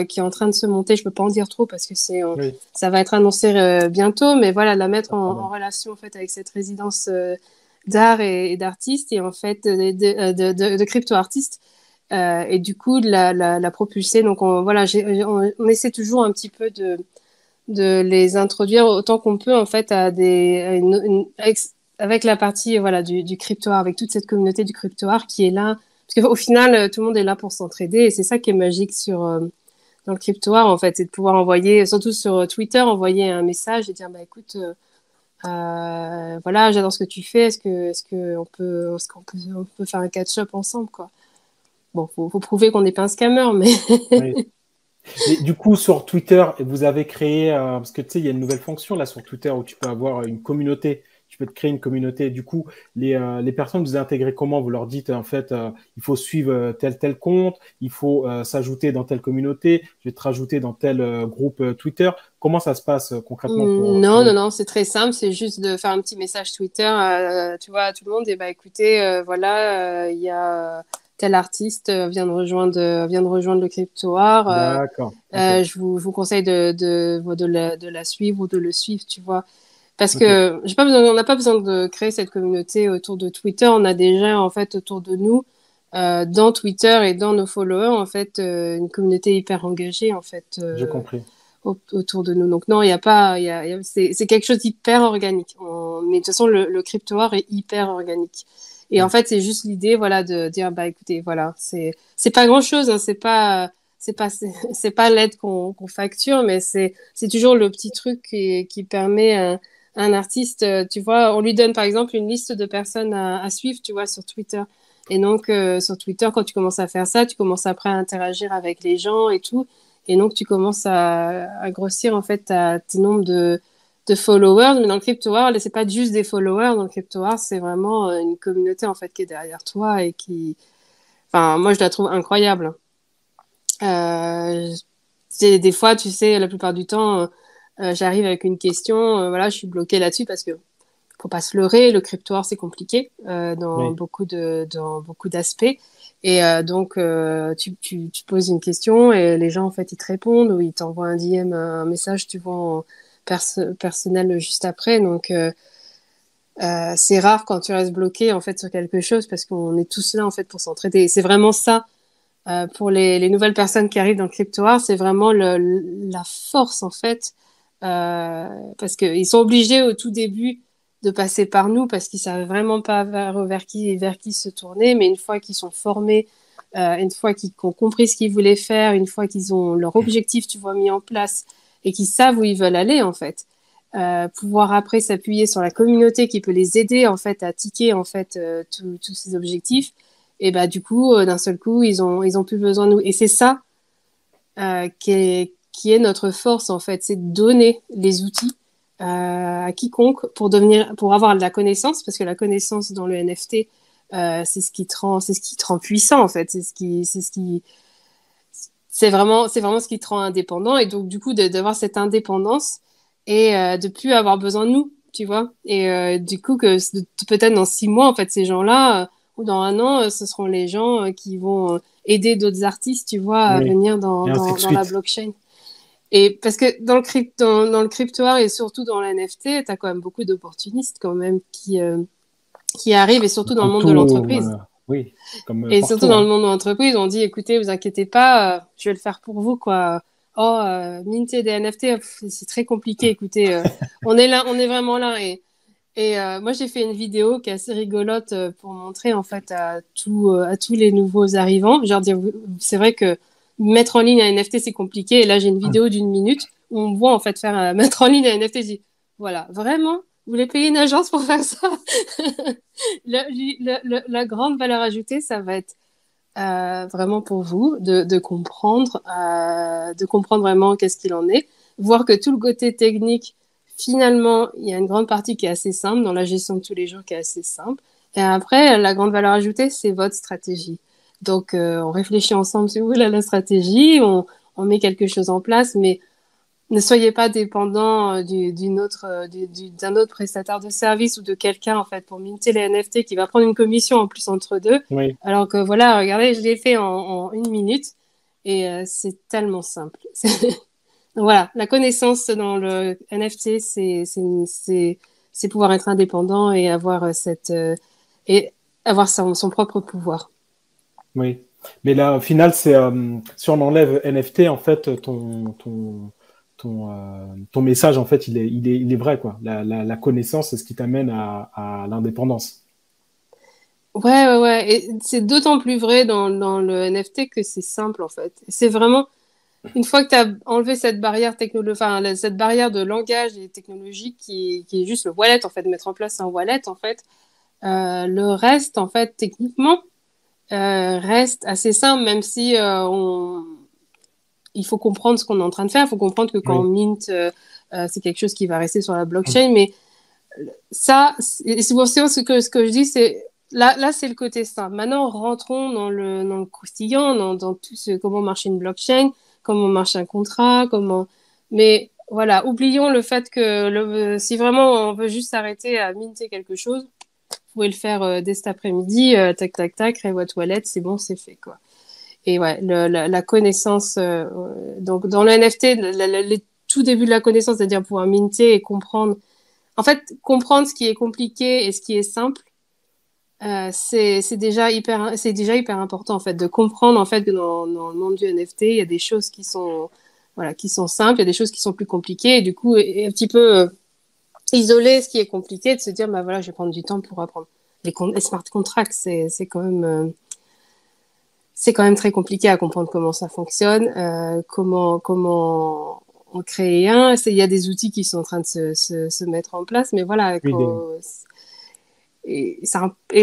qui est en train de se monter. Je peux pas en dire trop parce que Oui, ça va être annoncé bientôt, mais voilà, la mettre pas de en problème. relation en fait avec cette résidence d'art et d'artistes et en fait de crypto-artistes. Et du coup, de la propulser. Donc, voilà, on essaie toujours un petit peu de les introduire autant qu'on peut, en fait, avec la partie, voilà, du crypto-art, avec toute cette communauté du crypto-art qui est là. Parce qu'au final, tout le monde est là pour s'entraider et c'est ça qui est magique dans le crypto-art, en fait, c'est de pouvoir envoyer, surtout sur Twitter, envoyer un message et dire, bah, écoute, voilà, j'adore ce que tu fais. On peut faire un catch-up ensemble, quoi. Bon, faut prouver qu'on n'est pas un scammer, mais Oui. Mais du coup, sur Twitter, vous avez créé, parce que tu sais, il y a une nouvelle fonction là sur Twitter où tu peux avoir une communauté. Tu peux te créer une communauté. Du coup, les personnes, vous intégrez comment? Vous leur dites, en fait, il faut suivre tel compte, il faut s'ajouter dans telle communauté, je vais te rajouter dans tel groupe Twitter. Comment ça se passe concrètement non, pour non, eux? non, c'est très simple. C'est juste de faire un petit message Twitter, tu vois, à tout le monde. Et bah, écoutez, voilà, il y a tel artiste vient de rejoindre le crypto art. D'accord. Ok. Je vous conseille de la suivre ou de le suivre, tu vois. Parce Ok. que on n'a pas besoin de créer cette communauté autour de Twitter. On a déjà, en fait, autour de nous, dans Twitter et dans nos followers, en fait, une communauté hyper engagée, en fait. J'ai compris. Autour de nous. Donc non, il y a pas, c'est quelque chose d'hyper organique. Mais de toute façon, le crypto art est hyper organique. Et en Ouais. fait, c'est juste l'idée, voilà, de dire, bah écoutez, voilà, c'est pas grand-chose, hein, c'est pas l'aide qu'on facture, mais c'est toujours le petit truc qui permet à un artiste, tu vois, on lui donne par exemple une liste de personnes à suivre, tu vois, sur Twitter. Et donc, sur Twitter, quand tu commences à faire ça, tu commences après à interagir avec les gens et tout. Et donc, tu commences à grossir en fait tes nombres de followers. Mais dans le crypto art, c'est pas juste des followers. Dans le crypto art, c'est vraiment une communauté en fait qui est derrière toi et enfin, moi, je la trouve incroyable. Euh, des fois, tu sais, la plupart du temps, j'arrive avec une question, voilà, je suis bloquée là-dessus parce que faut pas se leurrer, le crypto art c'est compliqué Oui. dans beaucoup d'aspects. Et donc tu poses une question et les gens en fait ils te répondent ou ils t'envoient un DM, un message, tu vois, en personnel juste après. Donc c'est rare quand tu restes bloqué en fait sur quelque chose parce qu'on est tous là en fait pour s'entraider. Et c'est vraiment ça pour les nouvelles personnes qui arrivent dans le crypto art, c'est vraiment la force en fait, parce qu'ils sont obligés au tout début de passer par nous parce qu'ils savent vraiment pas vers qui se tourner, mais une fois qu'ils sont formés, une fois qu'ils ont compris ce qu'ils voulaient faire, une fois qu'ils ont leur objectif, tu vois, mis en place et qu'ils savent où ils veulent aller en fait, pouvoir après s'appuyer sur la communauté qui peut les aider en fait à ticker en fait tous ces objectifs et bah du coup d'un seul coup ils ont plus besoin de nous et c'est ça qui est notre force en fait, c'est de donner les outils à quiconque pour avoir de la connaissance parce que la connaissance dans le NFT c'est ce qui te rend puissant en fait, c'est vraiment ce qui te rend indépendant et donc du coup d'avoir cette indépendance et de plus avoir besoin de nous, tu vois. Et du coup que peut-être dans 6 mois en fait ces gens-là ou dans un an ce seront les gens qui vont aider d'autres artistes, tu vois, à Oui. venir Et ainsi de dans la suite. blockchain. Et parce que dans le crypto art et surtout dans l'NFT, tu as quand même beaucoup d'opportunistes quand même qui arrivent et surtout dans le Comme monde de tout, l'entreprise. oui, comme Et surtout partout, dans le hein. monde de l'entreprise, on dit, écoutez, vous inquiétez pas, je vais le faire pour vous, quoi. Oh, minter des NFT, c'est très compliqué. Écoutez, on est là, on est vraiment là. Et moi, j'ai fait une vidéo qui est assez rigolote pour montrer en fait à tous les nouveaux arrivants. Genre dire, c'est vrai que mettre en ligne un NFT, c'est compliqué. Et là, j'ai une vidéo d'1 minute où on me voit en fait faire mettre en ligne un NFT. Je dis, voilà, vraiment, vous voulez payer une agence pour faire ça? La grande valeur ajoutée, ça va être vraiment pour vous de comprendre vraiment qu'est-ce qu'il en est, voir que tout le côté technique, finalement, il y a une grande partie qui est assez simple dans la gestion de tous les jours qui est assez simple. Et après, la grande valeur ajoutée, c'est votre stratégie. Donc, on réfléchit ensemble, si vous voulez, à la stratégie, on met quelque chose en place, mais ne soyez pas dépendant d'un autre prestataire de service ou de quelqu'un en fait pour minter les NFT qui va prendre une commission en plus entre deux. Oui, Alors que voilà, regardez, je l'ai fait en 1 minute Et c'est tellement simple. Donc voilà, la connaissance dans le NFT, c'est pouvoir être indépendant et avoir et avoir son propre pouvoir. Oui. Mais là, au final, c'est si on enlève NFT, en fait, ton message, en fait, il est vrai, quoi. La connaissance, c'est ce qui t'amène à l'indépendance. Ouais. Et c'est d'autant plus vrai dans le NFT que c'est simple, en fait. C'est vraiment, une fois que tu as enlevé cette barrière cette barrière de langage et technologique qui est juste le wallet, en fait, mettre en place un wallet, en fait, le reste, en fait, techniquement, reste assez simple, même si il faut comprendre ce qu'on est en train de faire. Il faut comprendre que quand on Oui. mint, c'est quelque chose qui va rester sur la blockchain. Mais ça, c'est pour ça ce que je dis, c'est là c'est le côté simple. Maintenant, rentrons dans le croustillant, dans tout ce comment marche une blockchain, comment marche un contrat, comment. Mais voilà, oublions le fait que si vraiment on veut juste s'arrêter à minter quelque chose, vous pouvez le faire dès cet après-midi, tac tac tac, créez votre wallet, c'est bon, c'est fait quoi. Et ouais, la connaissance, donc dans le NFT, les tout début de la connaissance, c'est-à-dire pouvoir minter et comprendre. En fait, comprendre ce qui est compliqué et ce qui est simple, c'est déjà hyper important en fait de comprendre en fait que dans le monde du NFT, il y a des choses qui sont voilà qui sont simples, il y a des choses qui sont plus compliquées et du coup et un petit peu isoler ce qui est compliqué, de se dire bah voilà, je vais prendre du temps pour apprendre. Les smart contracts, c'est quand même très compliqué à comprendre comment ça fonctionne, comment en créer un. Il y a des outils qui sont en train de se mettre en place, mais voilà. Oui, Et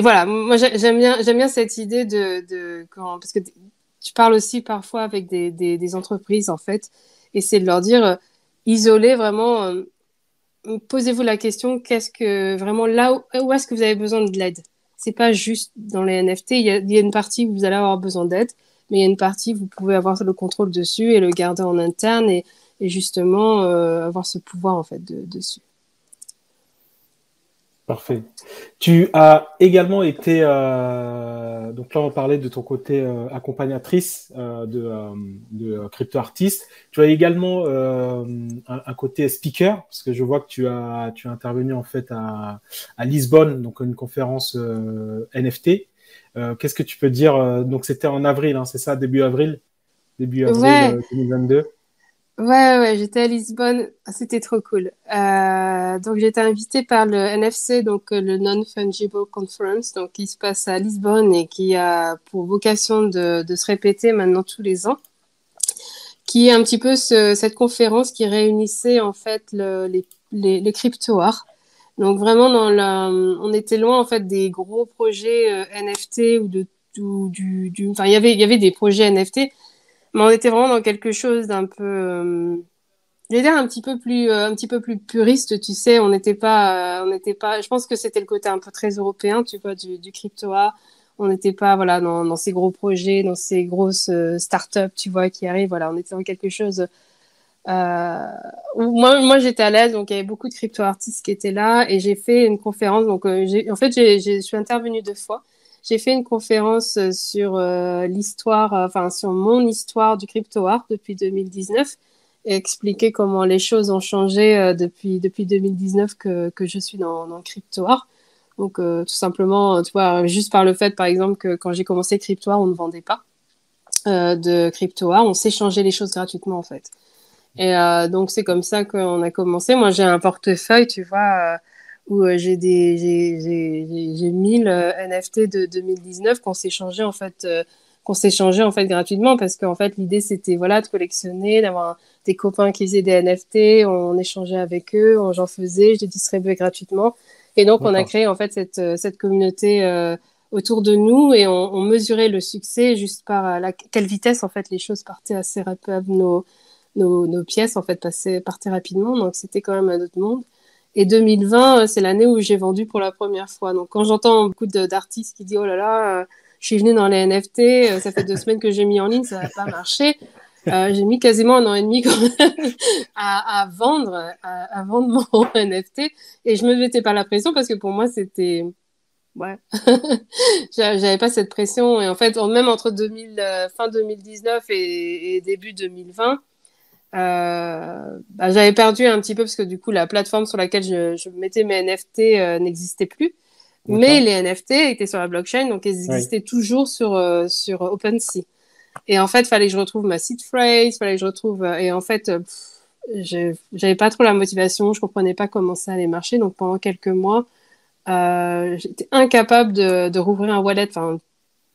voilà, moi j'aime bien cette idée parce que tu parles aussi parfois avec des entreprises en fait, et c'est de leur dire isoler vraiment, posez-vous la question, qu'est-ce que vraiment où est-ce que vous avez besoin de l'aide? C'est pas juste dans les NFT, il y a une partie où vous allez avoir besoin d'aide, mais il y a une partie où vous pouvez avoir le contrôle dessus et le garder en interne et justement avoir ce pouvoir en fait dessus. parfait. Tu as également été, donc là on parlait de ton côté accompagnatrice de crypto artiste. Tu as également un côté speaker parce que je vois que tu as intervenu en fait à Lisbonne, donc une conférence NFT. Qu'est-ce que tu peux dire donc c'était en avril, hein, c'est ça, début avril Ouais, 2022. ouais, j'étais à Lisbonne. Ah, c'était trop cool. Donc, j'ai été invitée par le NFC, donc le Non-Fungible Conference, donc qui se passe à Lisbonne et qui a pour vocation de se répéter maintenant tous les ans, qui est un petit peu cette conférence qui réunissait en fait les crypto-arts. Donc, vraiment, on était loin en fait des gros projets NFT enfin, il y avait des projets NFT, mais on était vraiment dans quelque chose d'un peu je vais dire un petit peu plus puriste, tu sais, on n'était pas, je pense que c'était le côté un peu très européen, tu vois, du crypto art. On n'était pas, voilà, dans ces gros projets, dans ces grosses startups, tu vois, qui arrivent. Voilà, on était dans quelque chose où moi, j'étais à l'aise, donc il y avait beaucoup de crypto artistes qui étaient là et j'ai fait une conférence. Donc, en fait, je suis intervenue 2 fois. J'ai fait une conférence sur l'histoire, enfin, sur mon histoire du crypto art depuis 2019 et expliquer comment les choses ont changé depuis 2019 que je suis dans le crypto art. Donc, tout simplement, tu vois, juste par le fait, par exemple, que quand j'ai commencé crypto art, on ne vendait pas de crypto art, on s'échangeait les choses gratuitement, en fait. Et donc, c'est comme ça qu'on a commencé. Moi, j'ai un portefeuille, tu vois, où j'ai 1000 NFT de 2019 qu'on s'échangeait en fait gratuitement parce qu'en fait, l'idée, c'était, voilà, de collectionner, d'avoir des copains qui faisaient des NFT, on échangeait avec eux, j'en faisais, je les distribuais gratuitement. Et donc, on a D'accord. créé, en fait, cette communauté, autour de nous et on mesurait le succès juste par quelle vitesse, en fait, les choses partaient assez rapidement nos pièces en fait partaient rapidement, donc c'était quand même un autre monde. Et 2020, c'est l'année où j'ai vendu pour la première fois. Donc quand j'entends beaucoup d'artistes qui disent oh là là, je suis venue dans les NFT, ça fait 2 semaines que j'ai mis en ligne, ça va pas marcher. J'ai mis quasiment 1 an et demi quand même à vendre mon NFT et je me mettais pas la pression parce que pour moi ouais. J'avais pas cette pression. Et en fait, même entre 2000, fin 2019 et début 2020, bah, j'avais perdu un petit peu parce que du coup, la plateforme sur laquelle je mettais mes NFT n'existait plus. Mais D'accord? les NFT étaient sur la blockchain, donc ils Oui. existaient toujours sur OpenSea. Et en fait, fallait que je retrouve ma seed phrase, fallait que je retrouve. Et en fait, j'avais pas trop la motivation, je comprenais pas comment ça allait marcher. Donc pendant quelques mois, j'étais incapable de rouvrir un wallet. Enfin,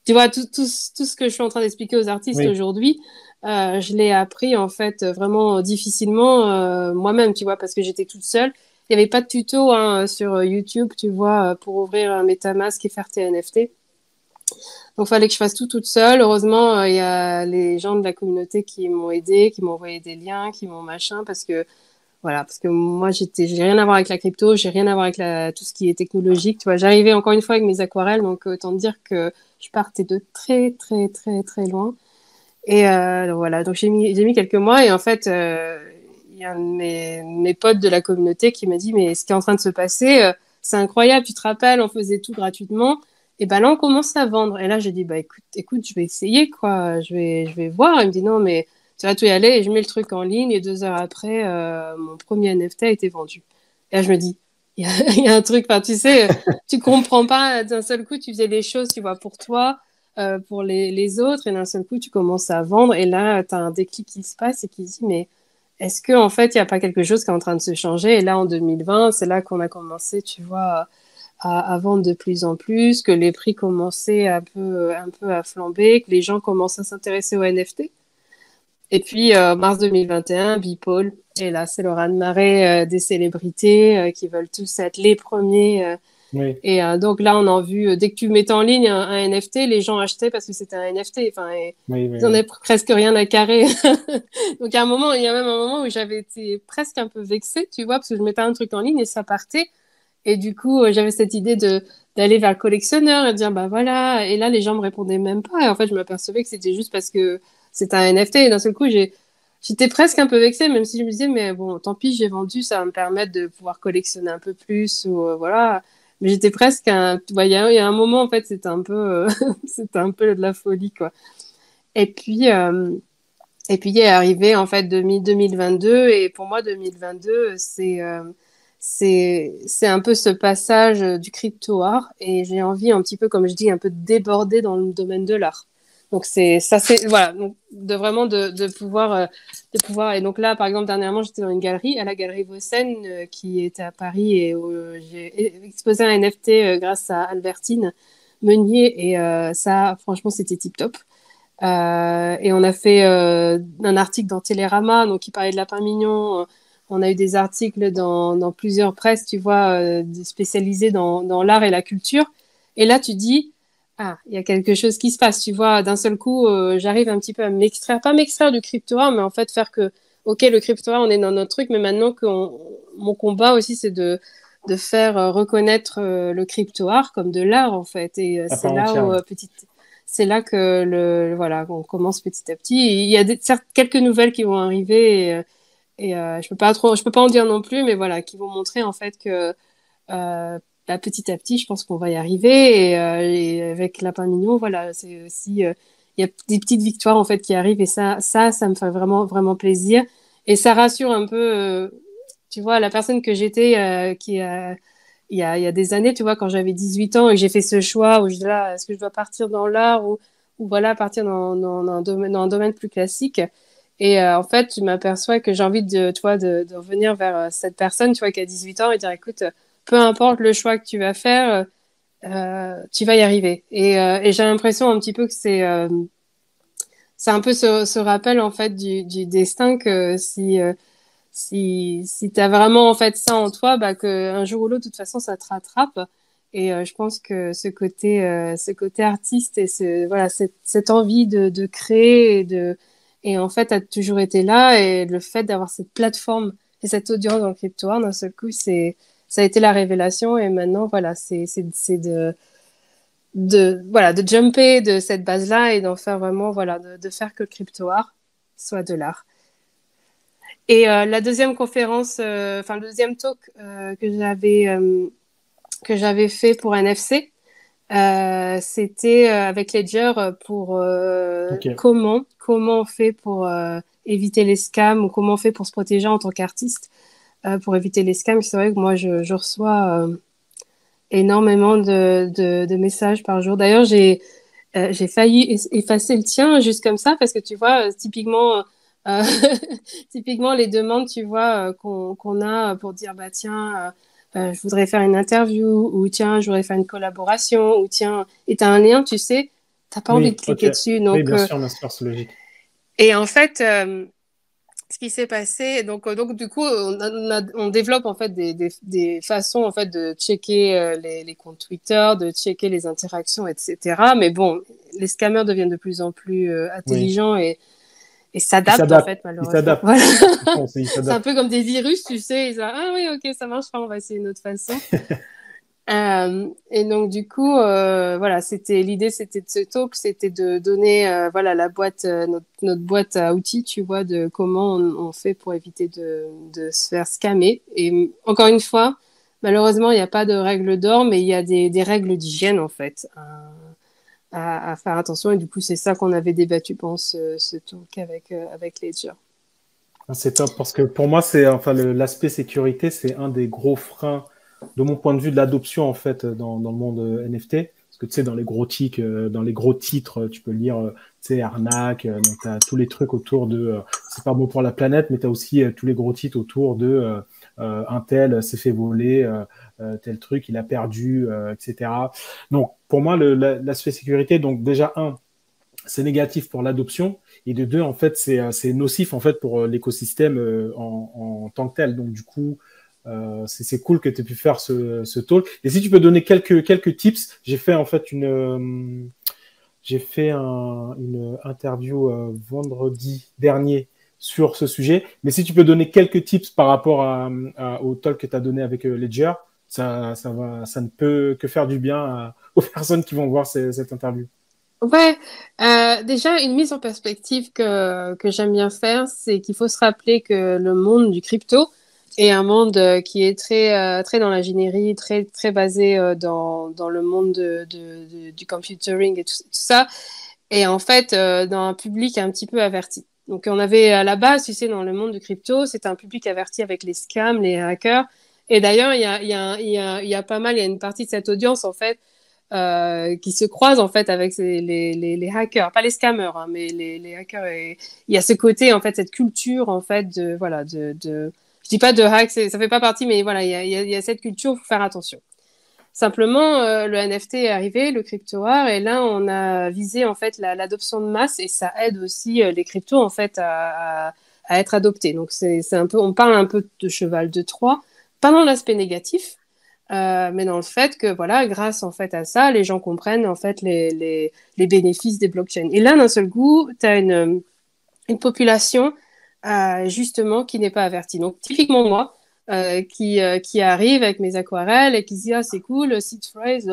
tu vois, tout ce que je suis en train d'expliquer aux artistes Oui. aujourd'hui, je l'ai appris en fait vraiment difficilement moi-même, tu vois, parce que j'étais toute seule. Il n'y avait pas de tuto hein, sur YouTube, tu vois, pour ouvrir un MetaMask et faire tes NFT. Donc, il fallait que je fasse tout toute seule. Heureusement, il y a les gens de la communauté qui m'ont aidé, qui m'ont envoyé des liens, qui m'ont machin, parce que voilà, parce que moi, j'ai rien à voir avec la crypto, j'ai rien à voir avec tout ce qui est technologique. Tu vois, j'arrivais encore une fois avec mes aquarelles, donc autant dire que je partais de très, très, très, très loin. Et voilà, donc j'ai mis quelques mois et en fait, il y a un de mes potes de la communauté qui m'a dit, mais ce qui est en train de se passer, c'est incroyable, tu te rappelles, on faisait tout gratuitement. Et ben là, on commence à vendre. Et là, j'ai dit, bah écoute, je vais essayer, quoi. Je vais voir. Il me dit, non, mais tu vas tout y aller. Et je mets le truc en ligne. Et 2 heures après, mon premier NFT a été vendu. Et là, je me dis, il y a un truc, enfin, tu sais, tu comprends pas d'un seul coup, tu faisais les choses, tu vois, pour toi pour les autres, et d'un seul coup, tu commences à vendre, et là, tu as un déclic qui se passe et qui dit, mais est-ce qu'en fait, il n'y a pas quelque chose qui est en train de se changer? Et là, en 2020, c'est là qu'on a commencé, tu vois, à vendre de plus en plus, que les prix commençaient un peu à flamber, que les gens commencent à s'intéresser aux NFT. Et puis, mars 2021, Beeple, et là, c'est le raz-de-marée des célébrités qui veulent tous être les premiers Oui. et donc là, on a vu, dès que tu mettais en ligne un NFT, les gens achetaient parce que c'était un NFT. Enfin, Oui. Oui. ils en Oui. avaient presque rien à carrer. Donc il y a même un moment où j'avais été presque un peu vexée, tu vois, parce que je mettais un truc en ligne et ça partait. Et du coup, j'avais cette idée d'aller vers le collectionneur et de dire, bah voilà. Et là, les gens me répondaient même pas. Et en fait, je m'apercevais que c'était juste parce que c'était un NFT. Et d'un seul coup, j'étais presque un peu vexée, même si je me disais, mais bon, tant pis, j'ai vendu, ça va me permettre de pouvoir collectionner un peu plus, ou voilà. Mais j'étais presque il y a un moment, en fait, c'était un peu de la folie, quoi. Et puis, il est arrivé, en fait, 2022, et pour moi, 2022, c'est un peu ce passage du crypto art, et j'ai envie, un petit peu, comme je dis, un peu de déborder dans le domaine de l'art. Donc voilà, donc vraiment de pouvoir. Et donc là, par exemple, dernièrement, j'étais dans une galerie, à la galerie Vossen, qui était à Paris, et où j'ai exposé un NFT grâce à Albertine Meunier, et ça, franchement, c'était tip top. Et on a fait un article dans Télérama, donc qui parlait de lapin mignon. On a eu des articles dans plusieurs presses, tu vois, spécialisés dans l'art et la culture. Et là, tu dis, ah, il y a quelque chose qui se passe, tu vois. D'un seul coup, j'arrive un petit peu à m'extraire, pas m'extraire du crypto-art, mais en fait faire que, ok, le crypto-art, on est dans notre truc, mais maintenant que mon combat aussi, c'est de faire reconnaître le crypto-art comme de l'art, en fait. Et À c'est part là entière, où, oui. c'est là que voilà, on commence petit à petit. Et il y a certes quelques nouvelles qui vont arriver et je peux pas en dire non plus, mais voilà, qui vont montrer en fait que bah, petit à petit, je pense qu'on va y arriver. Et avec Lapin Mignon, voilà, c'est aussi il y a des petites victoires en fait qui arrivent et ça me fait vraiment vraiment plaisir et ça rassure un peu. Tu vois, la personne que j'étais qui il y a des années, tu vois, quand j'avais 18 ans et que j'ai fait ce choix où je dis là, est-ce que je dois partir dans l'art ou voilà, partir dans un domaine plus classique. Et en fait, je m'aperçois que j'ai envie tu vois, de revenir vers cette personne, tu vois, qui a 18 ans et dire, écoute, peu importe le choix que tu vas faire, tu vas y arriver. Et j'ai l'impression un petit peu que c'est un peu ce rappel, en fait, du destin que si tu as vraiment en fait ça en toi, bah, que un jour ou l'autre, de toute façon, ça te rattrape. Et je pense que ce côté artiste et voilà, cette envie de créer et en fait, a toujours été là. Et le fait d'avoir cette plateforme et cette audience dans le crypto art, d'un seul coup, ça a été la révélation. Et maintenant, voilà, c'est voilà, de jumper de cette base-là et d'en faire vraiment, voilà, de faire que le crypto art soit de l'art. Et la deuxième conférence, enfin le deuxième talk que j'avais fait pour NFC, C'était avec Ledger pour Ok. comment on fait pour éviter les scams ou comment on fait pour se protéger en tant qu'artiste pour éviter les scams. C'est vrai que moi, je reçois énormément de messages par jour. D'ailleurs, j'ai failli effacer le tien juste comme ça parce que tu vois, typiquement, euh, typiquement les demandes, tu vois, qu'on a pour dire, bah tiens, je voudrais faire une interview ou tiens, je voudrais faire une collaboration ou tiens, et t'as un lien, tu sais, t'as pas envie de Oui, ok. cliquer dessus. Oui, bien sûr, c'est logique. Et en fait, ce qui s'est passé, donc du coup, on développe en fait des façons en fait de checker les comptes Twitter, de checker les interactions, etc. Mais bon, les scammers deviennent de plus en plus Oui. intelligents et Il s'adaptent en s'adapte. fait Il malheureusement. s'adapte. Voilà. Je pense, il C'est un s'adapte. peu comme des virus, tu sais. Ils disent, ah oui, ok, ça marche pas, on va essayer une autre façon. Et donc du coup, voilà, c'était de ce talk, c'était de donner, voilà, la boîte, notre boîte à outils, tu vois, de comment on fait pour éviter de se faire scammer. Et encore une fois, malheureusement, il n'y a pas de règles d'or, mais il y a des règles d'hygiène en fait à faire attention. Et du coup, c'est ça qu'on avait débattu pendant ce talk avec Ledger. Ah, c'est top parce que pour moi, c'est enfin l'aspect sécurité, c'est un des gros freins de mon point de vue de l'adoption en fait dans le monde NFT. Parce que tu sais, dans les gros tics, dans les gros titres, tu peux lire, tu sais, arnaque, donc tu as tous les trucs autour de c'est pas bon pour la planète, mais tu as aussi tous les gros titres autour de un tel s'est fait voler, tel truc, il a perdu, etc. Donc pour moi, l'aspect sécurité, donc déjà c'est négatif pour l'adoption et de deux en fait c'est nocif en fait pour l'écosystème en tant que tel. Donc du coup c'est cool que tu aies pu faire ce talk. Et si tu peux donner quelques tips, j'ai fait en fait j'ai fait une interview vendredi dernier sur ce sujet. Mais si tu peux donner quelques tips par rapport au talk que tu as donné avec Ledger, ça ne peut que faire du bien aux personnes qui vont voir cette interview. Ouais, déjà une mise en perspective que j'aime bien faire, c'est qu'il faut se rappeler que le monde du crypto est un monde qui est très dans l'ingénierie, très basé dans le monde du computering et tout ça, et en fait dans un public un petit peu averti. Donc on avait à la base, tu sais, dans le monde du crypto, c'est un public averti avec les scams, les hackers, et d'ailleurs il y a pas mal, il y a une partie de cette audience en fait qui se croisent en fait avec les hackers, pas les scammers, hein, mais les hackers. Et il y a ce côté en fait, cette culture en fait de voilà je dis pas de hack, ça fait pas partie, mais voilà, il y a cette culture, faut faire attention. Simplement, le NFT est arrivé, le crypto art, et là on a visé en fait l'adoption de masse et ça aide aussi les cryptos en fait à être adoptés. Donc c'est un peu, on parle un peu de cheval de Troie, pas dans l'aspect négatif, mais dans le fait que voilà, grâce en fait à ça, les gens comprennent en fait les bénéfices des blockchains. Et là, d'un seul coup, tu as une population justement qui n'est pas avertie. Donc typiquement moi, qui arrive avec mes aquarelles et qui se dit ah c'est cool, seed phrase,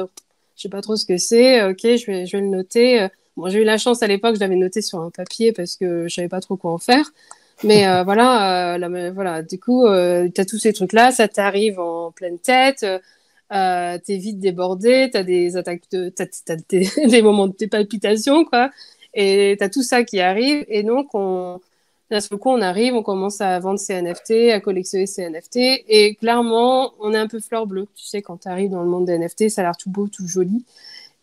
je sais pas trop ce que c'est, ok je vais le noter. Bon j'ai eu la chance à l'époque, je l'avais noté sur un papier parce que je savais pas trop quoi en faire. Mais voilà, voilà, du coup, tu as tous ces trucs-là, ça t'arrive en pleine tête, t'es vite débordé, t'as des attaques des moments de tes palpitations, quoi. Et t'as tout ça qui arrive. Et donc, d'un seul coup, on arrive, on commence à vendre ses NFT, à collectionner ses NFT. Et clairement, on est un peu fleur bleue. Tu sais, quand tu arrives dans le monde des NFT, ça a l'air tout beau, tout joli.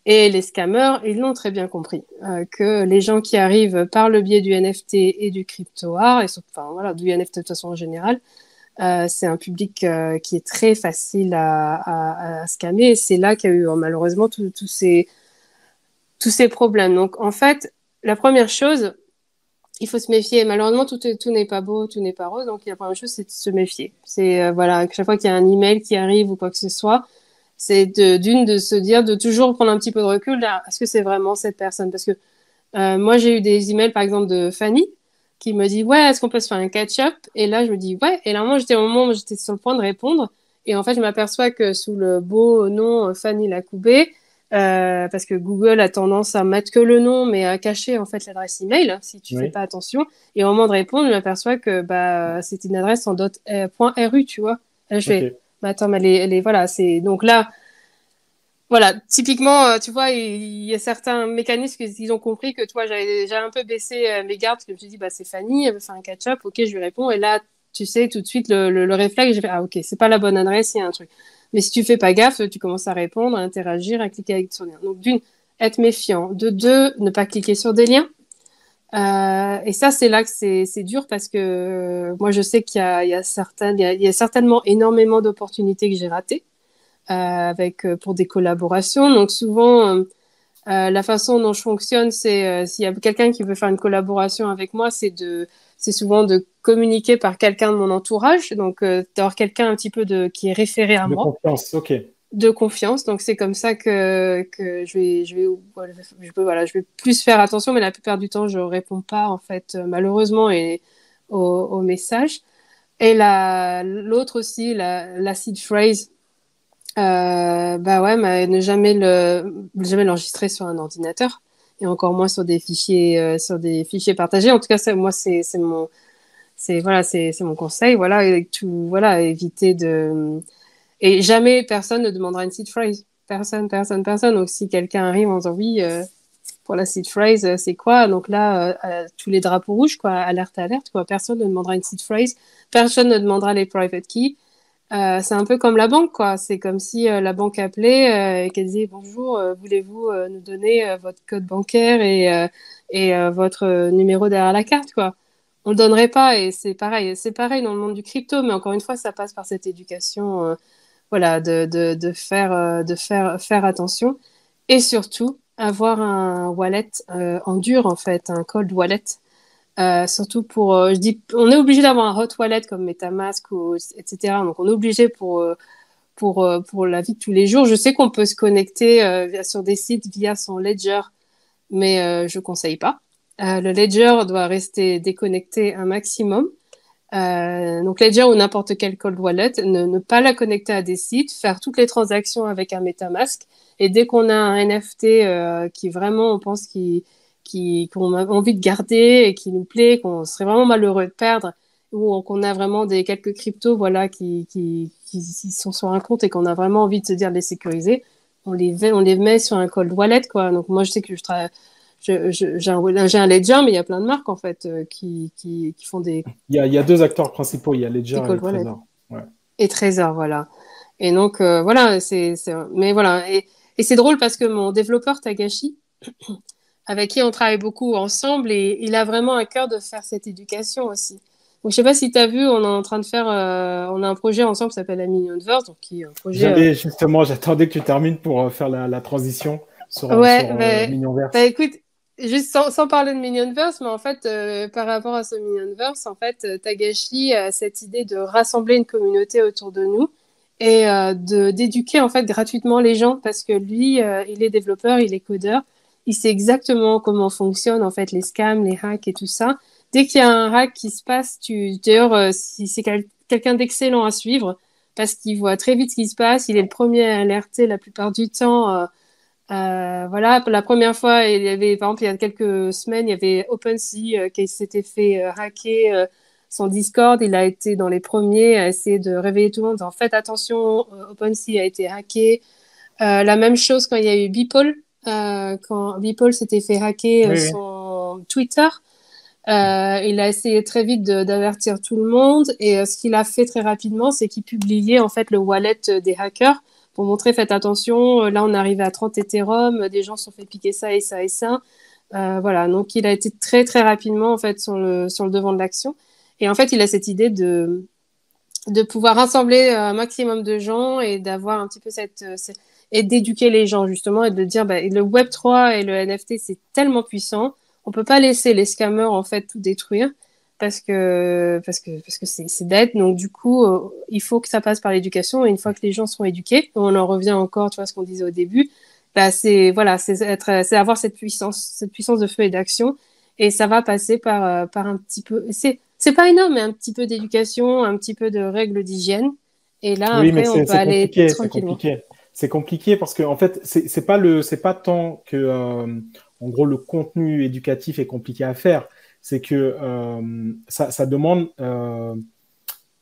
Et les scammers, ils l'ont très bien compris, que les gens qui arrivent par le biais du NFT et du crypto art, enfin voilà, du NFT de façon en général, c'est un public qui est très facile à scammer. Et c'est là qu'il y a eu malheureusement tous ces problèmes. Donc en fait, la première chose, il faut se méfier. Malheureusement, tout n'est pas beau, tout n'est pas rose. Donc la première chose, c'est de se méfier. C'est voilà, à chaque fois qu'il y a un email qui arrive ou quoi que ce soit, c'est de se dire de toujours prendre un petit peu de recul. Est-ce que c'est vraiment cette personne? Parce que moi, j'ai eu des emails, par exemple, de Fanny qui me dit, ouais, est-ce qu'on peut se faire un catch-up? Et là, je me dis, ouais. Et là, moi, j'étais au moment où j'étais sur le point de répondre. Et en fait, je m'aperçois que sous le beau nom Fanny Lacoubé, parce que Google a tendance à mettre que le nom, mais à cacher en fait l'adresse email si tu fais Oui, pas attention. Et au moment de répondre, je m'aperçois que bah c'est une adresse en .ru, tu vois. Et là, je ok. fais, bah attends, mais voilà, c'est donc là. Voilà, typiquement, tu vois, il y a certains mécanismes qu'ils ont compris que, toi, j'avais un peu baissé mes gardes, parce que je me suis dit, bah, c'est Fanny, elle veut faire un catch-up, ok, je lui réponds, et là, tu sais, tout de suite, le réflexe, j'ai fait, ah, ok, c'est pas la bonne adresse, il y a un truc. Mais si tu fais pas gaffe, tu commences à répondre, à interagir, à cliquer avec son lien. Donc, d'une, être méfiant. De deux, ne pas cliquer sur des liens. Et ça, c'est là que c'est dur parce que moi, je sais qu'il y a certainement énormément d'opportunités que j'ai ratées pour des collaborations. Donc souvent, la façon dont je fonctionne, c'est s'il y a quelqu'un qui veut faire une collaboration avec moi, c'est souvent de communiquer par quelqu'un de mon entourage, donc d'avoir quelqu'un un petit peu qui est référé à De moi, confiance, ok. de confiance. Donc c'est comme ça que je vais plus faire attention, mais la plupart du temps, je réponds pas en fait, malheureusement, aux messages. Et l'autre aussi, la seed phrase. Bah ouais, mais jamais l'enregistrer sur un ordinateur et encore moins sur des fichiers partagés. En tout cas, moi, c'est mon conseil. Voilà, et tout, voilà, éviter de, et jamais personne ne demandera une seed phrase. Personne, personne, personne. Donc, si quelqu'un arrive en disant oui, pour la seed phrase, c'est quoi? Donc là, tous les drapeaux rouges, quoi, alerte, alerte, quoi. Personne ne demandera une seed phrase. Personne ne demandera les private keys. C'est un peu comme la banque, quoi. C'est comme si la banque appelait et qu'elle disait bonjour, voulez-vous nous donner votre code bancaire et votre numéro derrière la carte, quoi. On le donnerait pas et c'est pareil. C'est pareil dans le monde du crypto, mais encore une fois, ça passe par cette éducation, voilà, faire attention et surtout avoir un wallet en dur, en fait, un cold wallet. Surtout je dis, on est obligé d'avoir un hot wallet comme MetaMask etc. Donc on est obligé pour la vie de tous les jours. Je sais qu'on peut se connecter sur des sites via son Ledger, mais je conseille pas. Le Ledger doit rester déconnecté un maximum. Donc Ledger ou n'importe quel cold wallet, ne pas la connecter à des sites, faire toutes les transactions avec un MetaMask. Et dès qu'on a un NFT qui vraiment, on pense qu'on a envie de garder et qui nous plaît, qu'on serait vraiment malheureux de perdre, ou qu'on a vraiment quelques cryptos, voilà, qui sont sur un compte et qu'on a vraiment envie de se dire de les sécuriser, on les met sur un cold wallet, quoi. Donc moi, je sais que j'ai un Ledger, mais il y a plein de marques en fait qui font Il y a deux acteurs principaux, il y a des Ledger et cold wallets Trésor. Ouais. et Trésor, voilà. Et donc voilà, mais voilà. Et c'est drôle parce que mon développeur Tagashi, avec qui on travaille beaucoup ensemble, et il a vraiment à cœur de faire cette éducation aussi. Donc je sais pas si tu as vu, on est en train de faire, on a un projet ensemble qui s'appelle la Millionverse, donc qui est un projet. J'attendais que tu termines pour faire la transition Ouais, sur bah, Minionverse. écoute, juste sans parler de Minionverse, mais en fait, par rapport à ce Minionverse, en fait, Tagashi a cette idée de rassembler une communauté autour de nous et d'éduquer en fait gratuitement les gens parce que lui, il est développeur, il est codeur, il sait exactement comment fonctionnent en fait les scams, les hacks et tout ça. Dès qu'il y a un hack qui se passe, d'ailleurs, si c'est quelqu'un d'excellent à suivre parce qu'il voit très vite ce qui se passe, il est le premier à alerter la plupart du temps. Voilà, la première fois, il y avait, par exemple, il y a quelques semaines, il y avait OpenSea qui s'était fait hacker son Discord. Il a été dans les premiers à essayer de réveiller tout le monde en disant, faites attention, OpenSea a été hacké. La même chose quand il y a eu Beeple, quand Beeple s'était fait hacker Oui, oui. son Twitter. Il a essayé très vite d'avertir tout le monde et ce qu'il a fait très rapidement, c'est qu'il publiait en fait le wallet des hackers pour montrer faites attention, là on est arrivé à 30 Ethereum, des gens se sont fait piquer ça et ça et ça. Voilà, donc il a été très très rapidement en fait sur le devant de l'action. Et en fait, il a cette idée de pouvoir rassembler un maximum de gens et d'avoir un petit peu et d'éduquer les gens justement et de dire bah, le Web3 et le NFT c'est tellement puissant, on peut pas laisser les scammers en fait tout détruire parce que c'est bête. Donc du coup, il faut que ça passe par l'éducation et une fois que les gens seront éduqués, on en revient encore, tu vois ce qu'on disait au début, bah c'est voilà, c'est avoir cette puissance de feu et d'action et ça va passer par un petit peu c'est pas énorme, mais un petit peu d'éducation, un petit peu de règles d'hygiène. Et là, Oui, mais après, on peut c'est aller compliqué, c'est tranquillement. compliqué. C'est compliqué parce que en fait, c'est pas tant que en gros le contenu éducatif est compliqué à faire, c'est que ça demande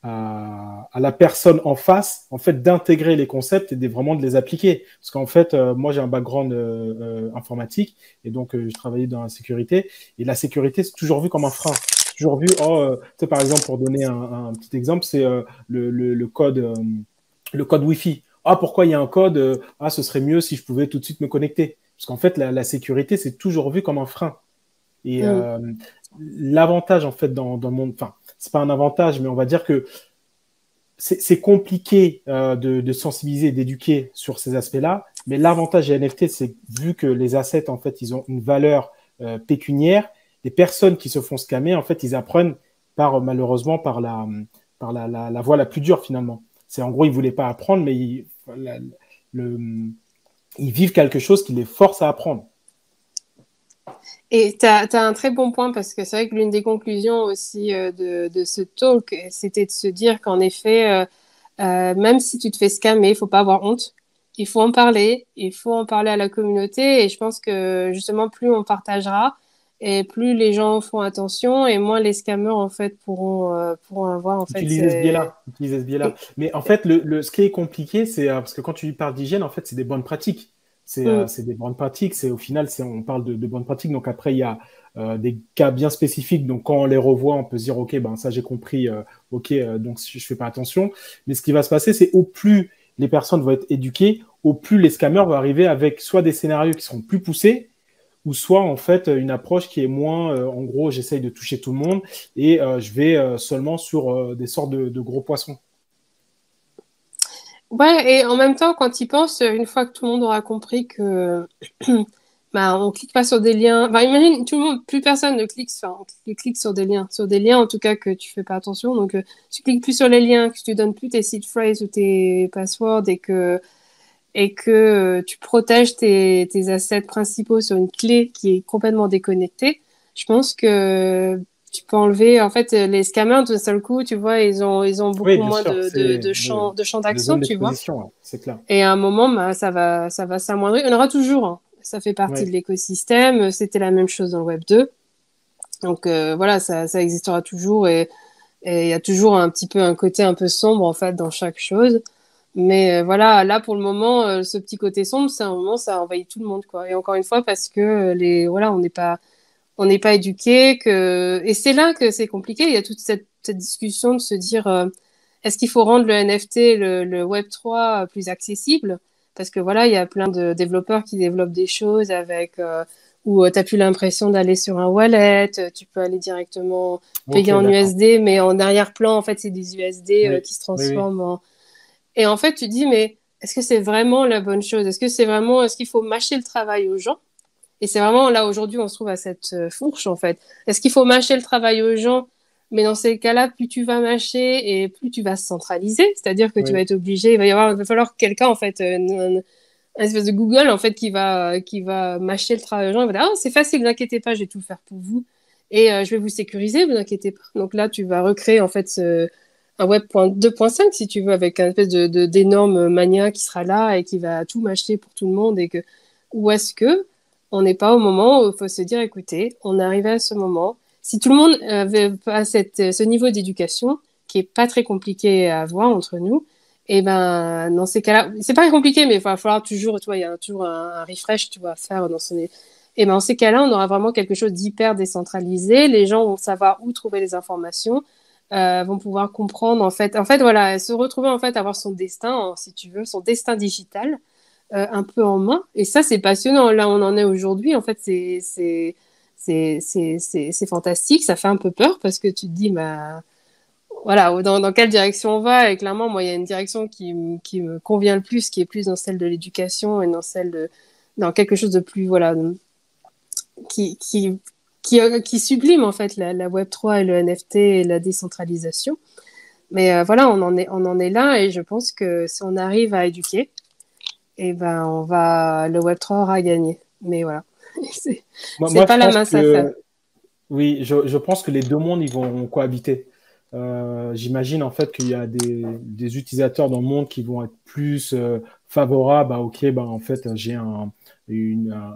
à la personne en face, en fait, d'intégrer les concepts et vraiment de les appliquer. Parce qu'en fait, moi, j'ai un background informatique et donc je travaillais dans la sécurité. Et la sécurité, c'est toujours vu comme un frein. C'est toujours vu, tu sais, par exemple, pour donner un petit exemple, c'est le code Wi-Fi. Ah, pourquoi il y a un code Ah, ce serait mieux si je pouvais tout de suite me connecter. Parce qu'en fait, la sécurité, c'est toujours vu comme un frein. Et Mm. l'avantage, en fait, dans mon... Enfin, c'est pas un avantage, mais on va dire que c'est compliqué de sensibiliser et d'éduquer sur ces aspects-là. Mais l'avantage des NFT, c'est vu que les assets, en fait, ils ont une valeur pécuniaire, les personnes qui se font scammer, en fait, ils apprennent malheureusement par la voie la plus dure, finalement. C'est en gros, ils voulaient pas apprendre, mais le, ils vivent quelque chose qui les force à apprendre. Et tu as un très bon point parce que c'est vrai que l'une des conclusions aussi de ce talk, c'était de se dire qu'en effet, même si tu te fais scammer, il faut pas avoir honte. Il faut en parler à la communauté et je pense que justement plus on partagera et plus les gens font attention et moins les scammers en fait pourront avoir en fait Utiliser ce biais-là. Utiliser ce biais-là. et- Mais en fait, ce qui est compliqué, c'est parce que quand tu parles d'hygiène, en fait, c'est des bonnes pratiques. Mm. C'est des bonnes pratiques. C'est au final, on parle de bonnes pratiques. Donc après, il y a des cas bien spécifiques. Donc quand on les revoit, on peut se dire, ok, ben ça j'ai compris. Ok, donc je fais pas attention. Mais ce qui va se passer, c'est au plus les personnes vont être éduquées, au plus les scammers vont arriver avec soit des scénarios qui seront plus poussés, ou soit en fait une approche qui est moins, en gros, j'essaye de toucher tout le monde et je vais seulement sur des sortes de gros poissons. Ouais, et en même temps, quand ils pensent, une fois que tout le monde aura compris que bah, on clique pas sur des liens. Enfin, imagine, tout le monde, plus personne ne clique, enfin, tu cliques sur des liens en tout cas que tu fais pas attention. Donc, tu cliques plus sur les liens, que tu donnes plus tes seed phrases ou tes passwords et que tu protèges tes assets principaux sur une clé qui est complètement déconnectée. Je pense que tu peux enlever, en fait, les scammers d'un seul coup, tu vois, ils ont Oui, beaucoup bien moins sûr, c'est de champs de d'action, zones tu vois. d'exposition, ouais, c'est clair. Et à un moment, bah, ça va s'amoindrir. Il y en aura toujours, hein. Ça fait partie de Ouais. l'écosystème. C'était la même chose dans le Web 2. Donc voilà, ça existera toujours et il y a toujours un petit peu un côté un peu sombre en fait dans chaque chose. Mais voilà, là pour le moment, ce petit côté sombre, c'est un moment, ça envahit tout le monde, quoi. Et encore une fois, parce que voilà, on n'est pas éduqué, et c'est là que c'est compliqué. Il y a toute cette discussion de se dire, est-ce qu'il faut rendre le NFT, le Web3 plus accessible? Parce que voilà, il y a plein de développeurs qui développent des choses avec où tu n'as plus l'impression d'aller sur un wallet, tu peux aller directement payer Ok, en d'accord. USD, mais en arrière-plan, en fait, c'est des USD Oui, qui se oui, oui. transforment en... Et en fait, tu te dis, mais est-ce que c'est vraiment la bonne chose? Est-ce qu'il faut mâcher le travail aux gens? Et c'est vraiment là aujourd'hui on se trouve à cette fourche en fait. Est-ce qu'il faut mâcher le travail aux gens? Mais dans ces cas-là, plus tu vas mâcher et plus tu vas centraliser, c'est-à-dire que tu vas Oui. être obligé, il va falloir quelqu'un en fait, un espèce de Google en fait qui va mâcher le travail aux gens. Il va dire ah c'est facile, ne vous inquiétez pas, je vais tout faire pour vous et je vais vous sécuriser, ne vous inquiétez pas. Donc là tu vas recréer en fait un web 2.5 si tu veux avec un espèce d'énorme mania qui sera là et qui va tout mâcher pour tout le monde et que ou est-ce que on n'est pas au moment où il faut se dire, écoutez, on est arrivé à ce moment. Si tout le monde avait pas ce niveau d'éducation, qui est pas très compliqué à avoir entre nous, et ben dans ces cas-là, c'est pas compliqué, mais il va falloir toujours, tu vois, il y a toujours un refresh, tu vois, à faire dans son. Et ben dans ces cas-là, on aura vraiment quelque chose d'hyper décentralisé. Les gens vont savoir où trouver les informations, vont pouvoir comprendre en fait, voilà, se retrouver en fait, avoir son destin, si tu veux, son destin digital un peu en main. Et ça, c'est passionnant. Là, on en est aujourd'hui. En fait, c'est fantastique. Ça fait un peu peur parce que tu te dis, bah, voilà, dans quelle direction on va? Et clairement, moi, il y a une direction qui me convient le plus, qui est plus dans celle de l'éducation et dans quelque chose de plus, voilà, qui, qui, qui sublime, en fait, la Web3 et le NFT et la décentralisation. Mais voilà, on en est là et je pense que si on arrive à éduquer, et ben le Web3 aura gagné. Mais voilà, c'est Moi, c'est je pas la pense mince affaire. que oui, je pense que les deux mondes, ils vont cohabiter. J'imagine en fait qu'il y a des utilisateurs dans le monde qui vont être plus favorables à OK, bah, en fait, j'ai un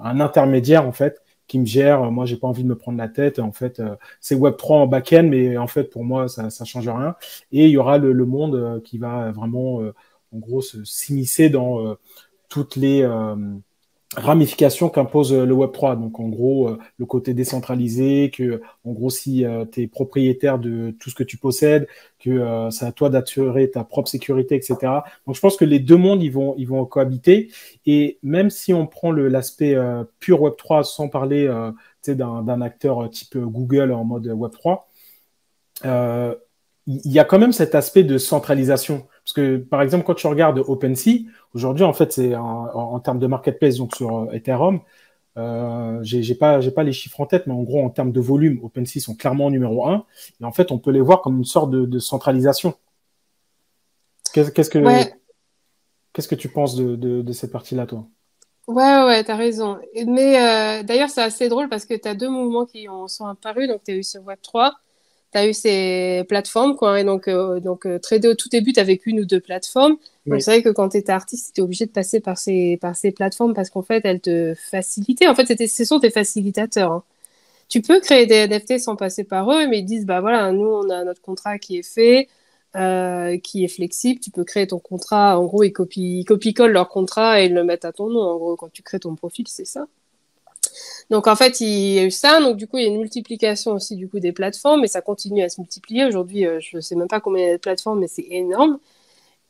intermédiaire en fait qui me gère. Moi, j'ai pas envie de me prendre la tête. En fait, c'est Web3 en back-end, mais en fait, pour moi, ça change rien. Et il y aura le monde qui va vraiment, en gros, s'immiscer dans toutes les ramifications qu'impose le Web3. Donc, en gros, le côté décentralisé, que, en gros, si tu es propriétaire de tout ce que tu possèdes, que c'est à toi d'assurer ta propre sécurité, etc. Donc, je pense que les deux mondes, ils vont cohabiter. Et même si on prend l'aspect pur Web3 sans parler d'un acteur type Google en mode Web3, euh, il y a quand même cet aspect de centralisation. Parce que, par exemple, quand tu regardes OpenSea, aujourd'hui, en fait, c'est en termes de marketplace, donc sur Ethereum, j'ai pas les chiffres en tête, mais en gros, en termes de volume, OpenSea sont clairement numéro un. Et en fait, on peut les voir comme une sorte de centralisation. Qu'est-ce qu'est-ce que, Ouais, qu'est-ce que tu penses de cette partie-là, toi? ouais, t'as raison. Mais d'ailleurs, c'est assez drôle parce que t'as deux mouvements qui sont apparus. Donc, t'as eu ce Web3, t'as eu ces plateformes, quoi. Et donc trader au tout début, t'avais qu'une ou deux plateformes. Donc, Oui, c'est vrai que quand t'étais artiste, t'étais obligé de passer par ces plateformes parce qu'en fait, elles te facilitaient. En fait, ce sont tes facilitateurs, hein. Tu peux créer des NFT sans passer par eux, mais ils disent, bah voilà, nous, on a notre contrat qui est fait, qui est flexible. Tu peux créer ton contrat. En gros, ils copient-collent leur contrat et ils le mettent à ton nom. En gros, quand tu crées ton profil, c'est ça. Donc, en fait, il y a eu ça. Donc, du coup, il y a une multiplication aussi, du coup, des plateformes et ça continue à se multiplier. Aujourd'hui, je ne sais même pas combien il y a de plateformes, mais c'est énorme.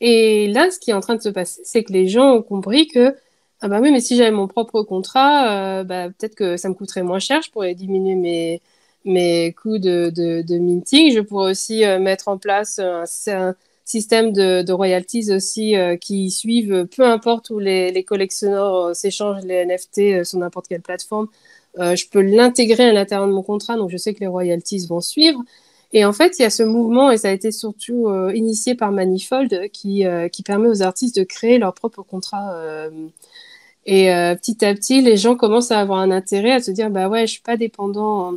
Et là, ce qui est en train de se passer, c'est que les gens ont compris que, ah bah oui, mais si j'avais mon propre contrat, bah, peut-être que ça me coûterait moins cher, je pourrais diminuer mes coûts de minting. Je pourrais aussi mettre en place un système de royalties aussi qui suivent, peu importe où les collectionneurs s'échangent les NFT sur n'importe quelle plateforme. Je peux l'intégrer à l'intérieur de mon contrat, donc je sais que les royalties vont suivre. Et en fait, il y a ce mouvement, et ça a été surtout initié par Manifold, qui permet aux artistes de créer leur propre contrat. Petit à petit, les gens commencent à avoir un intérêt à se dire, bah ouais, je suis pas dépendant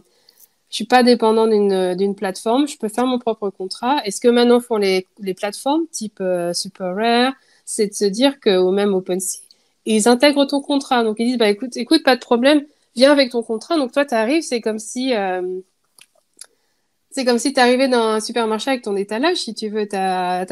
d'une plateforme, je peux faire mon propre contrat. Et ce que maintenant font les plateformes, type Super Rare, c'est de se dire que, ou même OpenSea, ils intègrent ton contrat. Donc ils disent, bah écoute, pas de problème, viens avec ton contrat. Donc toi, tu arrives, c'est comme si tu arrivais dans un supermarché avec ton étalage, si tu veux. T'as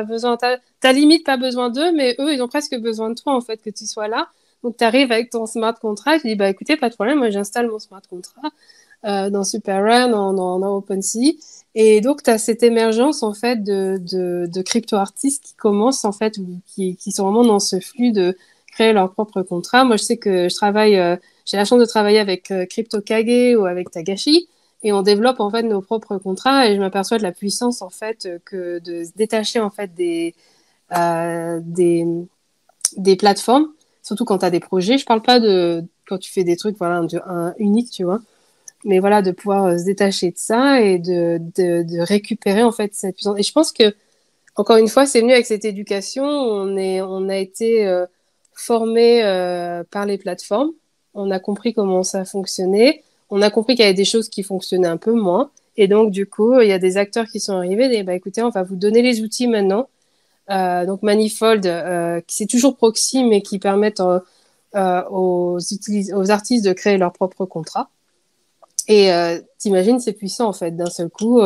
besoin, t'as limite pas besoin d'eux, mais eux, ils ont presque besoin de toi, en fait, que tu sois là. Donc, tu arrives avec ton smart contract, tu dis, bah, écoutez, pas de problème, moi, j'installe mon smart contract dans SuperRun, dans OpenSea. Et donc, tu as cette émergence, en fait, de crypto-artistes qui commencent, en fait, ou qui sont vraiment dans ce flux de créer leur propre contrat. Moi, je sais que j'ai la chance de travailler avec CryptoKage ou avec Tagashi et on développe en fait nos propres contrats et je m'aperçois de la puissance en fait que de se détacher en fait euh, des, des plateformes, surtout quand tu as des projets. Je parle pas de quand tu fais des trucs voilà unique, tu vois, mais voilà de pouvoir se détacher de ça et de récupérer en fait cette puissance. Et je pense que encore une fois, c'est venu avec cette éducation. On a été formé par les plateformes. On a compris comment ça fonctionnait. On a compris qu'il y avait des choses qui fonctionnaient un peu moins. Et donc, du coup, il y a des acteurs qui sont arrivés et bah, écoutez, on va vous donner les outils maintenant. Donc, Manifold, c'est toujours proxy, mais qui permettent aux artistes de créer leur propre contrat. Et t'imagines, c'est puissant en fait. D'un seul coup,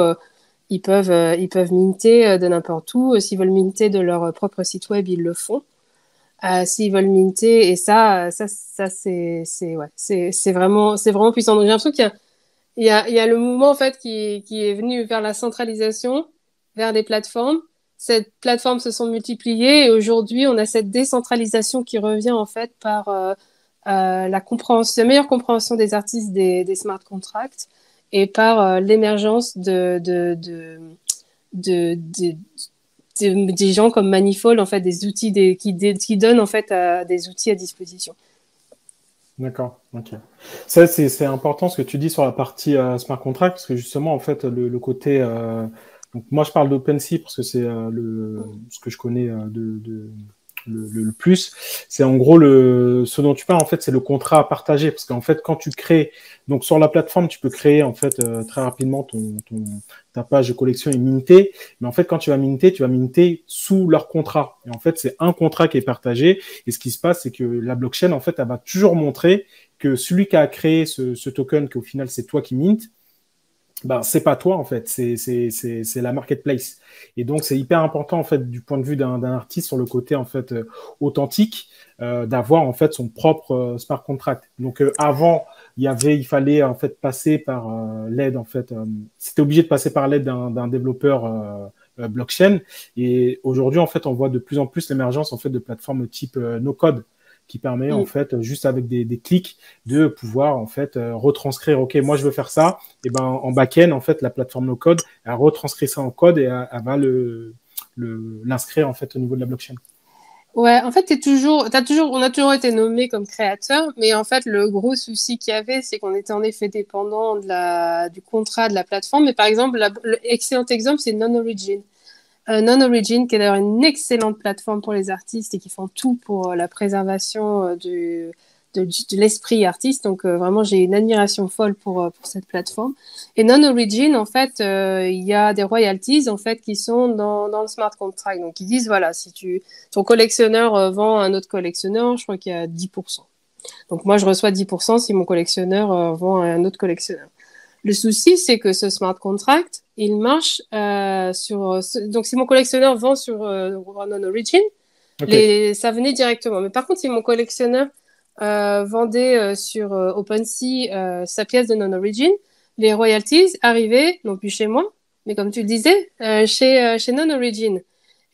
ils peuvent minter de n'importe où. S'ils veulent minter de leur propre site web, ils le font. S'ils veulent minter, et ouais, c'est vraiment puissant. Donc j'ai l'impression il y a le mouvement en fait qui est venu vers la centralisation, vers des plateformes. Ces plateformes se sont multipliées et aujourd'hui on a cette décentralisation qui revient en fait par la meilleure compréhension des artistes des smart contracts et par l'émergence de, de, des gens comme Manifold, en fait, des outils qui donnent en fait des outils à disposition. d'accord. Ok. Ça, c'est important ce que tu dis sur la partie smart contract, parce que justement, en fait, le côté. Donc moi, je parle d'OpenSea parce que c'est ce que je connais le plus, c'est en gros ce dont tu parles en fait, c'est le contrat à partager parce qu'en fait quand tu crées donc sur la plateforme tu peux créer en fait très rapidement ta page de collection est mintée, mais en fait quand tu vas minter sous leur contrat et en fait c'est un contrat qui est partagé et ce qui se passe c'est que la blockchain en fait elle va toujours montrer que celui qui a créé ce token qu'au final c'est toi qui mint, ben c'est pas toi en fait, c'est la marketplace. Et donc c'est hyper important en fait du point de vue d'un artiste sur le côté en fait authentique d'avoir en fait son propre smart contract. Donc avant il fallait en fait passer par l'aide en fait c'était obligé de passer par l'aide d'un développeur blockchain et aujourd'hui en fait on voit de plus en plus l'émergence en fait de plateformes type no code qui permet en Mm. fait juste avec des clics de pouvoir en fait retranscrire ok moi je veux faire ça et ben en back-end en fait la plateforme no code elle retranscrit ça en code et elle va l'inscrire en fait au niveau de la blockchain. Ouais, en fait, on a toujours été nommé comme créateur, mais en fait, le gros souci qu'il y avait, c'est qu'on était en effet dépendant du contrat de la plateforme. Mais par exemple, l'excellent exemple, c'est Non-Origin. Non-Origin, qui est d'ailleurs une excellente plateforme pour les artistes et qui font tout pour la préservation de l'esprit artiste. Donc vraiment, j'ai une admiration folle pour cette plateforme. Et Non-Origin, en fait, il y a des royalties en fait qui sont dans le smart contract. Donc ils disent voilà, si ton collectionneur vend à un autre collectionneur, je crois qu'il y a 10%. Donc moi, je reçois 10% si mon collectionneur vend à un autre collectionneur. Le souci, c'est que ce smart contract, il marche donc si mon collectionneur vend sur Non-Origin, Ok. ça venait directement. Mais par contre, si mon collectionneur vendait sur OpenSea sa pièce de Non-Origin, les royalties arrivaient non plus chez moi, mais comme tu le disais, chez Non-Origin.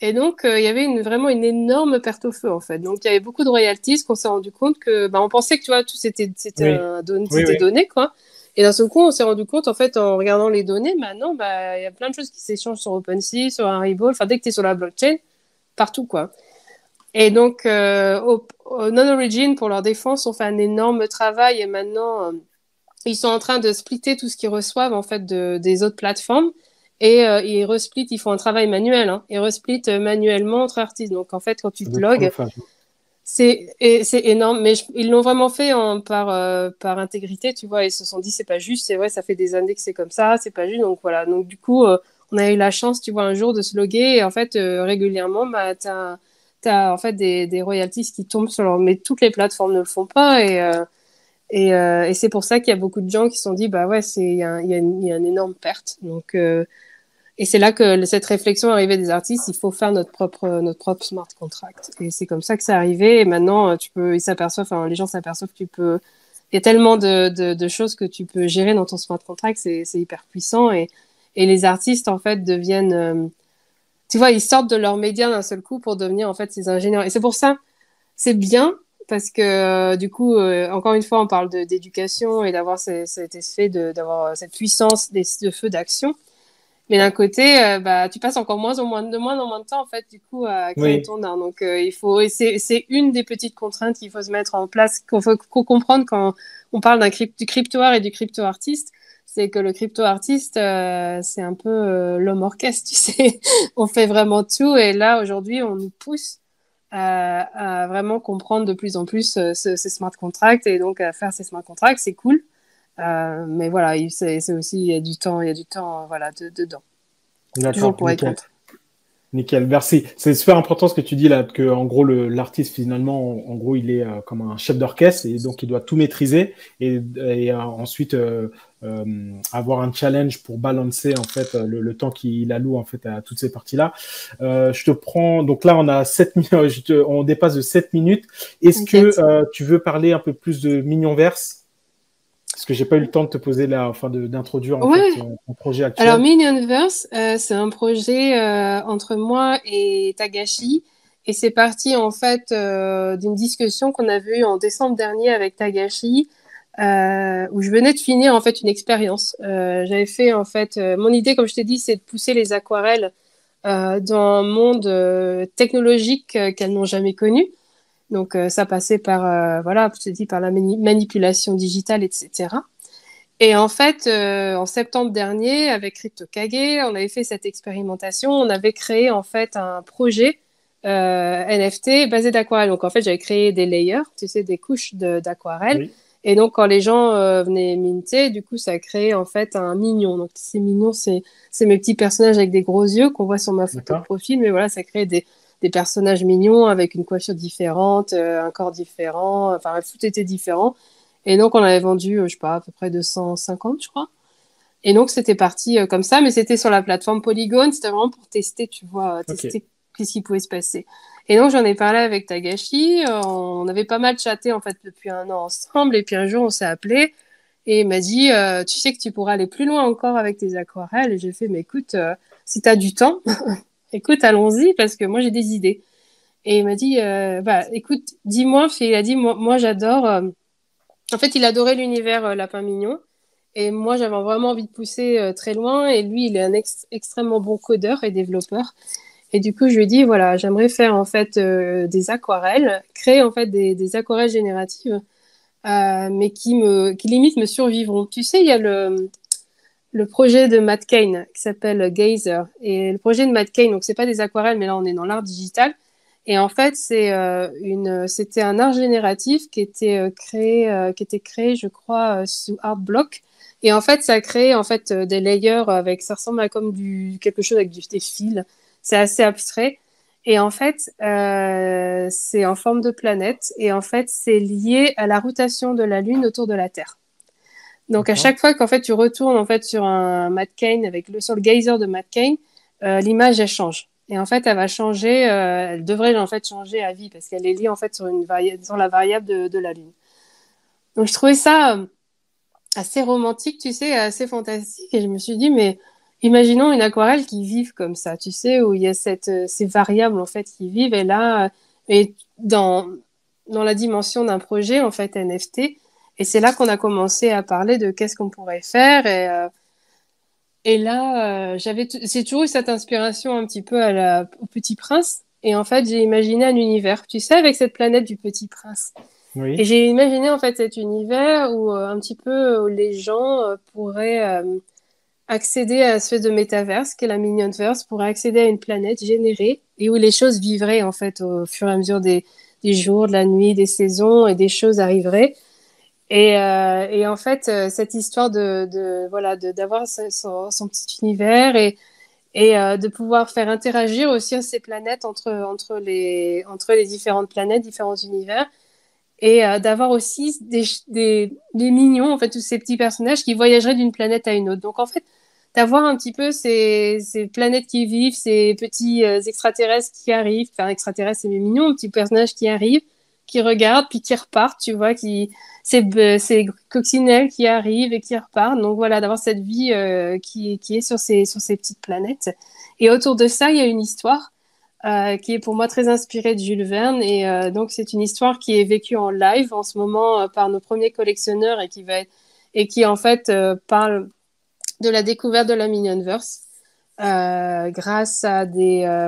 Et donc, il y avait vraiment une énorme perte au feu, en fait. Donc, il y avait beaucoup de royalties qu'on s'est rendu compte que, bah, on pensait que, tu vois, tout Oui, oui, c'était oui. donné, quoi. Et d'un seul coup, on s'est rendu compte, en fait, en regardant les données, maintenant, bah, il y a plein de choses qui s'échangent sur OpenSea, sur Haribo. Enfin, dès que tu es sur la blockchain, partout, quoi. Et donc, au Non-Origin, pour leur défense, ont fait un énorme travail et maintenant, ils sont en train de splitter tout ce qu'ils reçoivent en fait des autres plateformes et ils resplitent, ils font un travail manuel, hein, ils resplitent manuellement entre artistes. Donc en fait, quand tu Ça te doit être logs, chronophage. c'est énorme, mais ils l'ont vraiment fait par intégrité, tu vois. Ils se sont dit c'est pas juste, c'est vrai, ça fait des années que c'est comme ça, c'est pas juste. Donc voilà. Donc du coup, on a eu la chance, tu vois, un jour de se loguer et en fait régulièrement, bah t'as en fait des royalties qui tombent sur leur, mais toutes les plateformes ne le font pas et c'est pour ça qu'il y a beaucoup de gens qui se sont dit bah ouais il y a une énorme perte. Donc et c'est là que cette réflexion est arrivée des artistes, il faut faire notre propre smart contract. Et c'est comme ça que c'est arrivé. Et maintenant, ils s'aperçoivent, enfin, les gens s'aperçoivent que il y a tellement de choses que tu peux gérer dans ton smart contract, c'est hyper puissant. Et les artistes, en fait, deviennent, tu vois, ils sortent de leurs médias d'un seul coup pour devenir, en fait, ces ingénieurs. Et c'est pour ça, c'est bien, parce que, du coup, encore une fois, on parle d'éducation et d'avoir cet effet d'avoir cette puissance de feu d'action. Mais d'un côté, bah, tu passes encore moins en moins de temps, en fait, du coup, à créer Oui, ton art. Donc, et c'est une des petites contraintes qu'il faut se mettre en place, qu'il faut comprendre quand on parle du crypto-art et du crypto-artiste. C'est que le crypto-artiste, c'est un peu l'homme orchestre, tu sais. On fait vraiment tout. Et là, aujourd'hui, on nous pousse à vraiment comprendre de plus en plus ces smart contracts. Et donc, à faire ces smart contracts, c'est cool. Mais voilà, c'est aussi, il y a du temps, voilà, dedans. Toujours le d'accord, pour et nickel. contre. Nickel, merci. C'est super important ce que tu dis là, que en gros l'artiste finalement, en gros, il est comme un chef d'orchestre et donc il doit tout maîtriser et ensuite avoir un challenge pour balancer en fait le temps qu'il alloue en fait à toutes ces parties-là. Je te prends donc là on a 7 minutes, on dépasse de 7 minutes. Est-ce que T'inquiète. tu veux parler un peu plus de Mignonverse? Parce que j'ai pas eu le temps de te poser là, enfin d'introduire en fait Ouais. ton projet Alors, actuel. Minionverse, c'est un projet entre moi et Tagashi. Et c'est parti, en fait, d'une discussion qu'on avait eue en décembre dernier avec Tagashi, où je venais de finir, en fait, une expérience. J'avais fait, en fait, mon idée, comme je t'ai dit, c'est de pousser les aquarelles dans un monde technologique qu'elles n'ont jamais connu. Donc, ça passait par, voilà, je te dis, par la manipulation digitale, etc. Et en fait, en septembre dernier, avec CryptoKage, on avait fait cette expérimentation. On avait créé en fait un projet NFT basé d'aquarelle. Donc, en fait, j'avais créé des layers, tu sais, des couches d'aquarelle. Oui, Et donc, quand les gens venaient minter, du coup, ça a créé en fait un mignon. Donc, ces mignons, c'est mes petits personnages avec des gros yeux qu'on voit sur ma photo de d'accord. profil. Mais voilà, ça crée des personnages mignons avec une coiffure différente, un corps différent. Enfin, tout était différent. Et donc, on avait vendu, je sais pas, à peu près 250, je crois. Et donc, c'était parti comme ça, mais c'était sur la plateforme Polygon. C'était vraiment pour tester, tu vois, Ok. tester qu'est-ce qui pouvait se passer. Et donc, j'en ai parlé avec Tagashi. On avait pas mal chatté, en fait, depuis un an ensemble. Et puis, un jour, on s'est appelé et il m'a dit, tu sais que tu pourras aller plus loin encore avec tes aquarelles. Et j'ai fait, mais écoute, si tu as du temps, écoute, allons-y, parce que moi, j'ai des idées. Et il m'a dit, bah, écoute, dis-moi, parce qu'il a dit, moi j'adore. En fait, il adorait l'univers Lapin Mignon. Et moi, j'avais vraiment envie de pousser très loin. Et lui, il est un extrêmement bon codeur et développeur. Et du coup, je lui ai dit, voilà, j'aimerais faire en fait des aquarelles, créer en fait des aquarelles génératives, mais qui limite me survivront. Tu sais, il y a le projet de Matt Kane qui s'appelle Gazer. Et le projet de Matt Kane, donc c'est pas des aquarelles, mais là on est dans l'art digital. Et en fait, c'était un art génératif qui était créé, je crois, sous Artblock. Et en fait, ça a créé en fait des layers avec, ça ressemble à comme quelque chose avec des fils. C'est assez abstrait. Et en fait, c'est en forme de planète. Et en fait, c'est lié à la rotation de la Lune autour de la Terre. Donc à D'accord. chaque fois qu'en fait tu retournes en fait sur un Matt Kane sur le geyser de Matt Kane, l'image elle change. Et en fait elle va changer, elle devrait en fait changer à vie parce qu'elle est liée en fait sur la variable de la Lune. Donc je trouvais ça assez romantique, tu sais, assez fantastique et je me suis dit mais imaginons une aquarelle qui vive comme ça, tu sais, où il y a ces variables en fait qui vivent et là et dans la dimension d'un projet en fait NFT. Et c'est là qu'on a commencé à parler de qu'est-ce qu'on pourrait faire. Et là, j'ai toujours eu cette inspiration un petit peu au Petit Prince. Et en fait, j'ai imaginé un univers, tu sais, avec cette planète du Petit Prince. Et Oui, j'ai imaginé en fait cet univers où un petit peu où les gens pourraient accéder à une espèce de métaverse, qui est la Minionverse, pourraient accéder à une planète générée et où les choses vivraient en fait au fur et à mesure des jours, de la nuit, des saisons et des choses arriveraient. Et en fait, cette histoire voilà, d'avoir son petit univers et de pouvoir faire interagir aussi ces planètes entre les différentes planètes, différents univers, et d'avoir aussi des mignons, en fait, tous ces petits personnages qui voyageraient d'une planète à une autre. Donc, en fait, d'avoir un petit peu ces planètes qui vivent, ces petits extraterrestres qui arrivent, enfin, extraterrestres, c'est mignons, petits personnages qui arrivent, qui regardent, puis qui repartent, tu vois, ces coccinelles qui arrivent et qui repartent. Donc, voilà, d'avoir cette vie qui est sur ces petites planètes. Et autour de ça, il y a une histoire qui est pour moi très inspirée de Jules Verne. Et donc, c'est une histoire qui est vécue en live en ce moment par nos premiers collectionneurs et qui en fait parle de la découverte de la Minionverse grâce à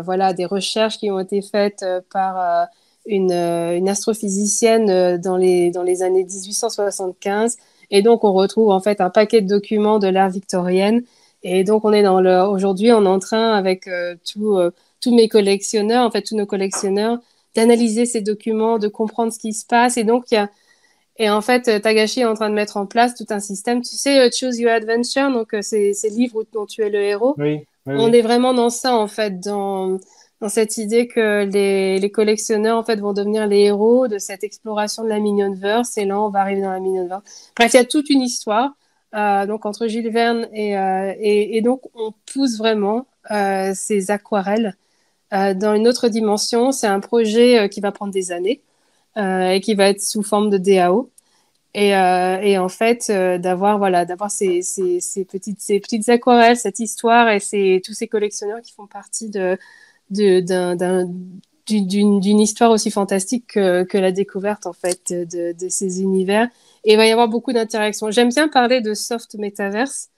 voilà, des recherches qui ont été faites par une astrophysicienne dans les années 1875. Et donc, on retrouve en fait un paquet de documents de l'ère victorienne. Et donc, aujourd'hui, on est en train, avec tous mes collectionneurs, en fait, tous nos collectionneurs, d'analyser ces documents, de comprendre ce qui se passe. Et donc, et en fait, Tagashi est en train de mettre en place tout un système. Tu sais, Choose Your Adventure, donc ces livres dont tu es le héros. oui, oui, On oui. est vraiment dans ça, en fait, dans cette idée que les collectionneurs, en fait, vont devenir les héros de cette exploration de la Minionverse. Et là, on va arriver dans la Minionverse. Bref, il y a toute une histoire, donc, entre Jules Verne et donc, on pousse vraiment ces aquarelles dans une autre dimension. C'est un projet qui va prendre des années et qui va être sous forme de DAO. Et en fait, d'avoir ces petites aquarelles, cette histoire et tous ces collectionneurs qui font partie de, d'une histoire aussi fantastique que la découverte en fait de ces univers. Et il va y avoir beaucoup d'interactions. J'aime bien parler de soft metaverse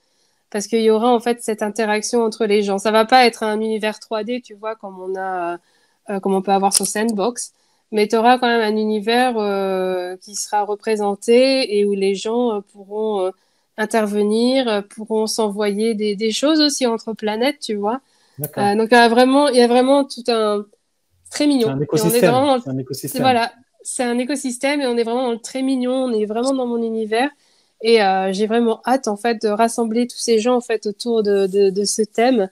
parce qu'il y aura en fait cette interaction entre les gens. Ça va pas être un univers 3D, tu vois, comme on peut avoir sur Sandbox, mais tu auras quand même un univers qui sera représenté et où les gens pourront intervenir, pourront s'envoyer des choses aussi entre planètes, tu vois. D'accord. Donc il y a vraiment tout un très mignon. C'est un Et on est écosystème. vraiment C'est un écosystème. voilà, c'est un écosystème et on est vraiment dans le très mignon. On est vraiment dans mon univers. Et j'ai vraiment hâte en fait de rassembler tous ces gens en fait autour de ce thème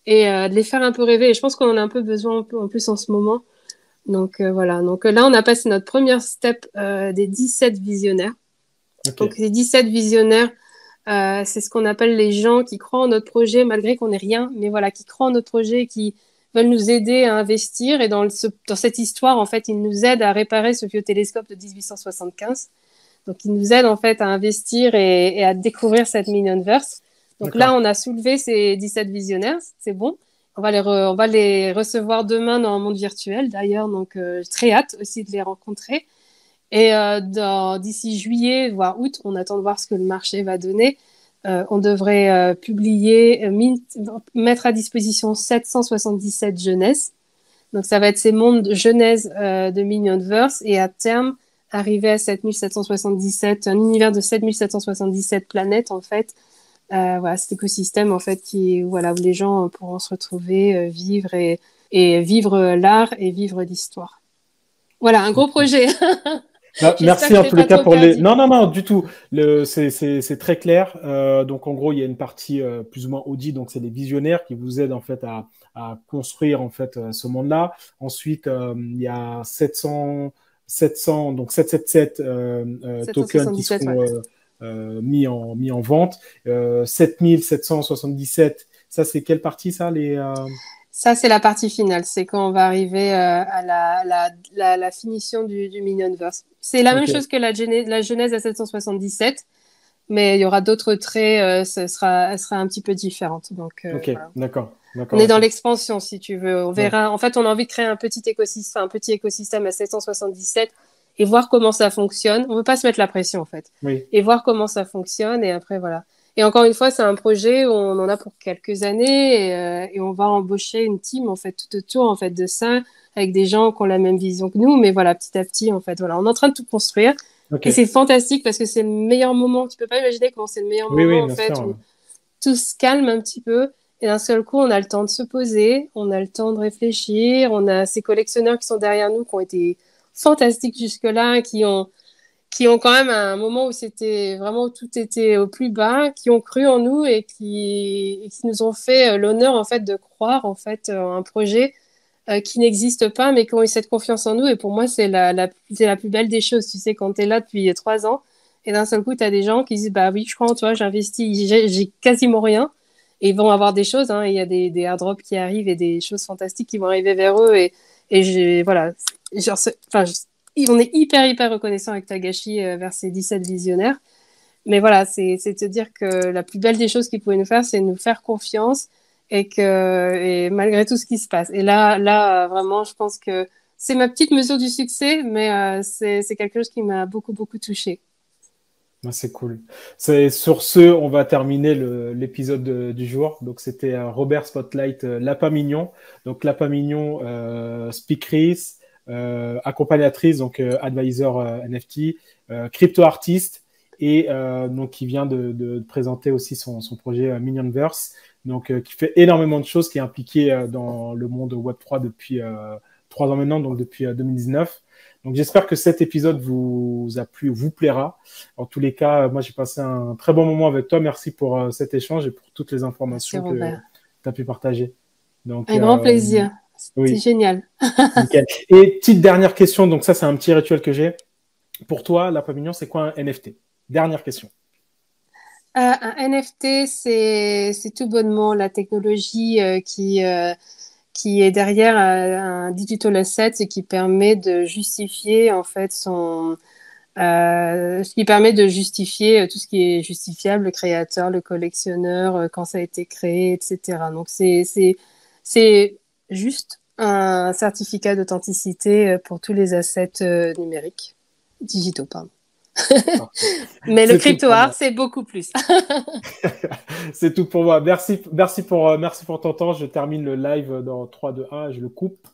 et de les faire un peu rêver. Et je pense qu'on en a un peu besoin en plus en ce moment. Donc voilà. Donc là, on a passé notre première step des 17 visionnaires. Ok. Donc les 17 visionnaires, c'est ce qu'on appelle les gens qui croient en notre projet malgré qu'on n'ait rien, mais voilà, qui croient en notre projet, qui veulent nous aider à investir. Et dans cette histoire, en fait, ils nous aident à réparer ce vieux télescope de 1875. Donc, ils nous aident en fait à investir et à découvrir cette Minionverse. Donc là, on a soulevé ces 17 visionnaires, c'est bon. On va les recevoir demain dans un monde virtuel d'ailleurs, donc très hâte aussi de les rencontrer. Et d'ici juillet, voire août, on attend de voir ce que le marché va donner. On devrait publier, mettre à disposition 777 jeunesses. Donc ça va être ces mondes genèse de Minionverse et à terme, arriver à 7777, un univers de 7777 planètes en fait. Voilà, cet écosystème en fait voilà, où les gens pourront se retrouver, vivre et vivre l'art et vivre l'histoire. Voilà, un gros projet. Merci en tous les cas pour les. Non, non, non, du tout. C'est très clair. Donc en gros, il y a une partie plus ou moins audit, donc c'est les visionnaires qui vous aident en fait à construire en fait ce monde-là. Ensuite, il y a 700, donc 777 tokens qui seront mis en vente. 7777, ça c'est quelle partie ça Ça, c'est la partie finale. C'est quand on va arriver à la finition du Minionverse. C'est la même chose que la genèse à 777, mais il y aura d'autres traits. Elle sera un petit peu différente. Donc, voilà. D'accord. On est dans l'expansion, si tu veux. On verra. Ouais. En fait, on a envie de créer un petit écosystème à 777 et voir comment ça fonctionne. On ne veut pas se mettre la pression, en fait. Oui. Et voir comment ça fonctionne. Et après, voilà. Et encore une fois, c'est un projet où on en a pour quelques années et on va embaucher une team en fait tout autour en fait de ça avec des gens qui ont la même vision que nous. Mais voilà, petit à petit, en fait, voilà, on est en train de tout construire. Et c'est fantastique parce que c'est le meilleur moment. Tu peux pas imaginer comment c'est le meilleur moment en fait où tout se calme un petit peu. Et d'un seul coup, on a le temps de se poser, on a le temps de réfléchir. On a ces collectionneurs qui sont derrière nous, qui ont été fantastiques jusque-là, qui ont quand même à un moment où c'était vraiment tout était au plus bas, qui ont cru en nous et qui nous ont fait l'honneur en fait de croire en fait un projet qui n'existe pas mais qui ont eu cette confiance en nous. Et pour moi, c'est la plus belle des choses. Tu sais, quand tu es là depuis 3 ans et d'un seul coup, tu as des gens qui disent bah oui, je crois en toi, j'investis, j'ai quasiment rien. Et ils vont avoir des choses, hein. Il y a des airdrops qui arrivent et des choses fantastiques qui vont arriver vers eux. Et voilà, on est hyper reconnaissant avec Tagashi vers ces 17 visionnaires. Mais voilà, c'est te dire que la plus belle des choses qu'ils pouvaient nous faire, c'est nous faire confiance et malgré tout ce qui se passe. Et là vraiment, je pense que c'est ma petite mesure du succès, mais c'est quelque chose qui m'a beaucoup touchée. C'est cool. Sur ce, on va terminer l'épisode du jour. Donc, c'était Robert Spotlight Lapin Mignon. Donc, Lapin Mignon, speakeress, accompagnatrice, donc advisor NFT, crypto artiste et donc qui vient de présenter aussi son projet Minionverse. Donc, qui fait énormément de choses, qui est impliqué dans le monde Web3 depuis 3 ans maintenant, donc depuis 2019. Donc, j'espère que cet épisode vous a plu, vous plaira. En tous les cas, moi, j'ai passé un très bon moment avec toi. Merci pour cet échange et pour toutes les informations que tu as pu partager. Donc, un grand plaisir. C'est génial. Nickel. Et petite dernière question. Donc, ça, c'est un petit rituel que j'ai. Pour toi, Lapin Mignon, c'est quoi un NFT? Dernière question. Un NFT, c'est tout bonnement la technologie qui est derrière un digital asset et qui permet de justifier en fait ce qui permet de justifier tout ce qui est justifiable, le créateur, le collectionneur, quand ça a été créé, etc. Donc c'est juste un certificat d'authenticité pour tous les assets numériques, digitaux, pardon. Mais le crypto-art, c'est beaucoup plus. C'est tout pour moi. Merci pour ton temps. Je termine le live dans 3, 2, 1. Je le coupe.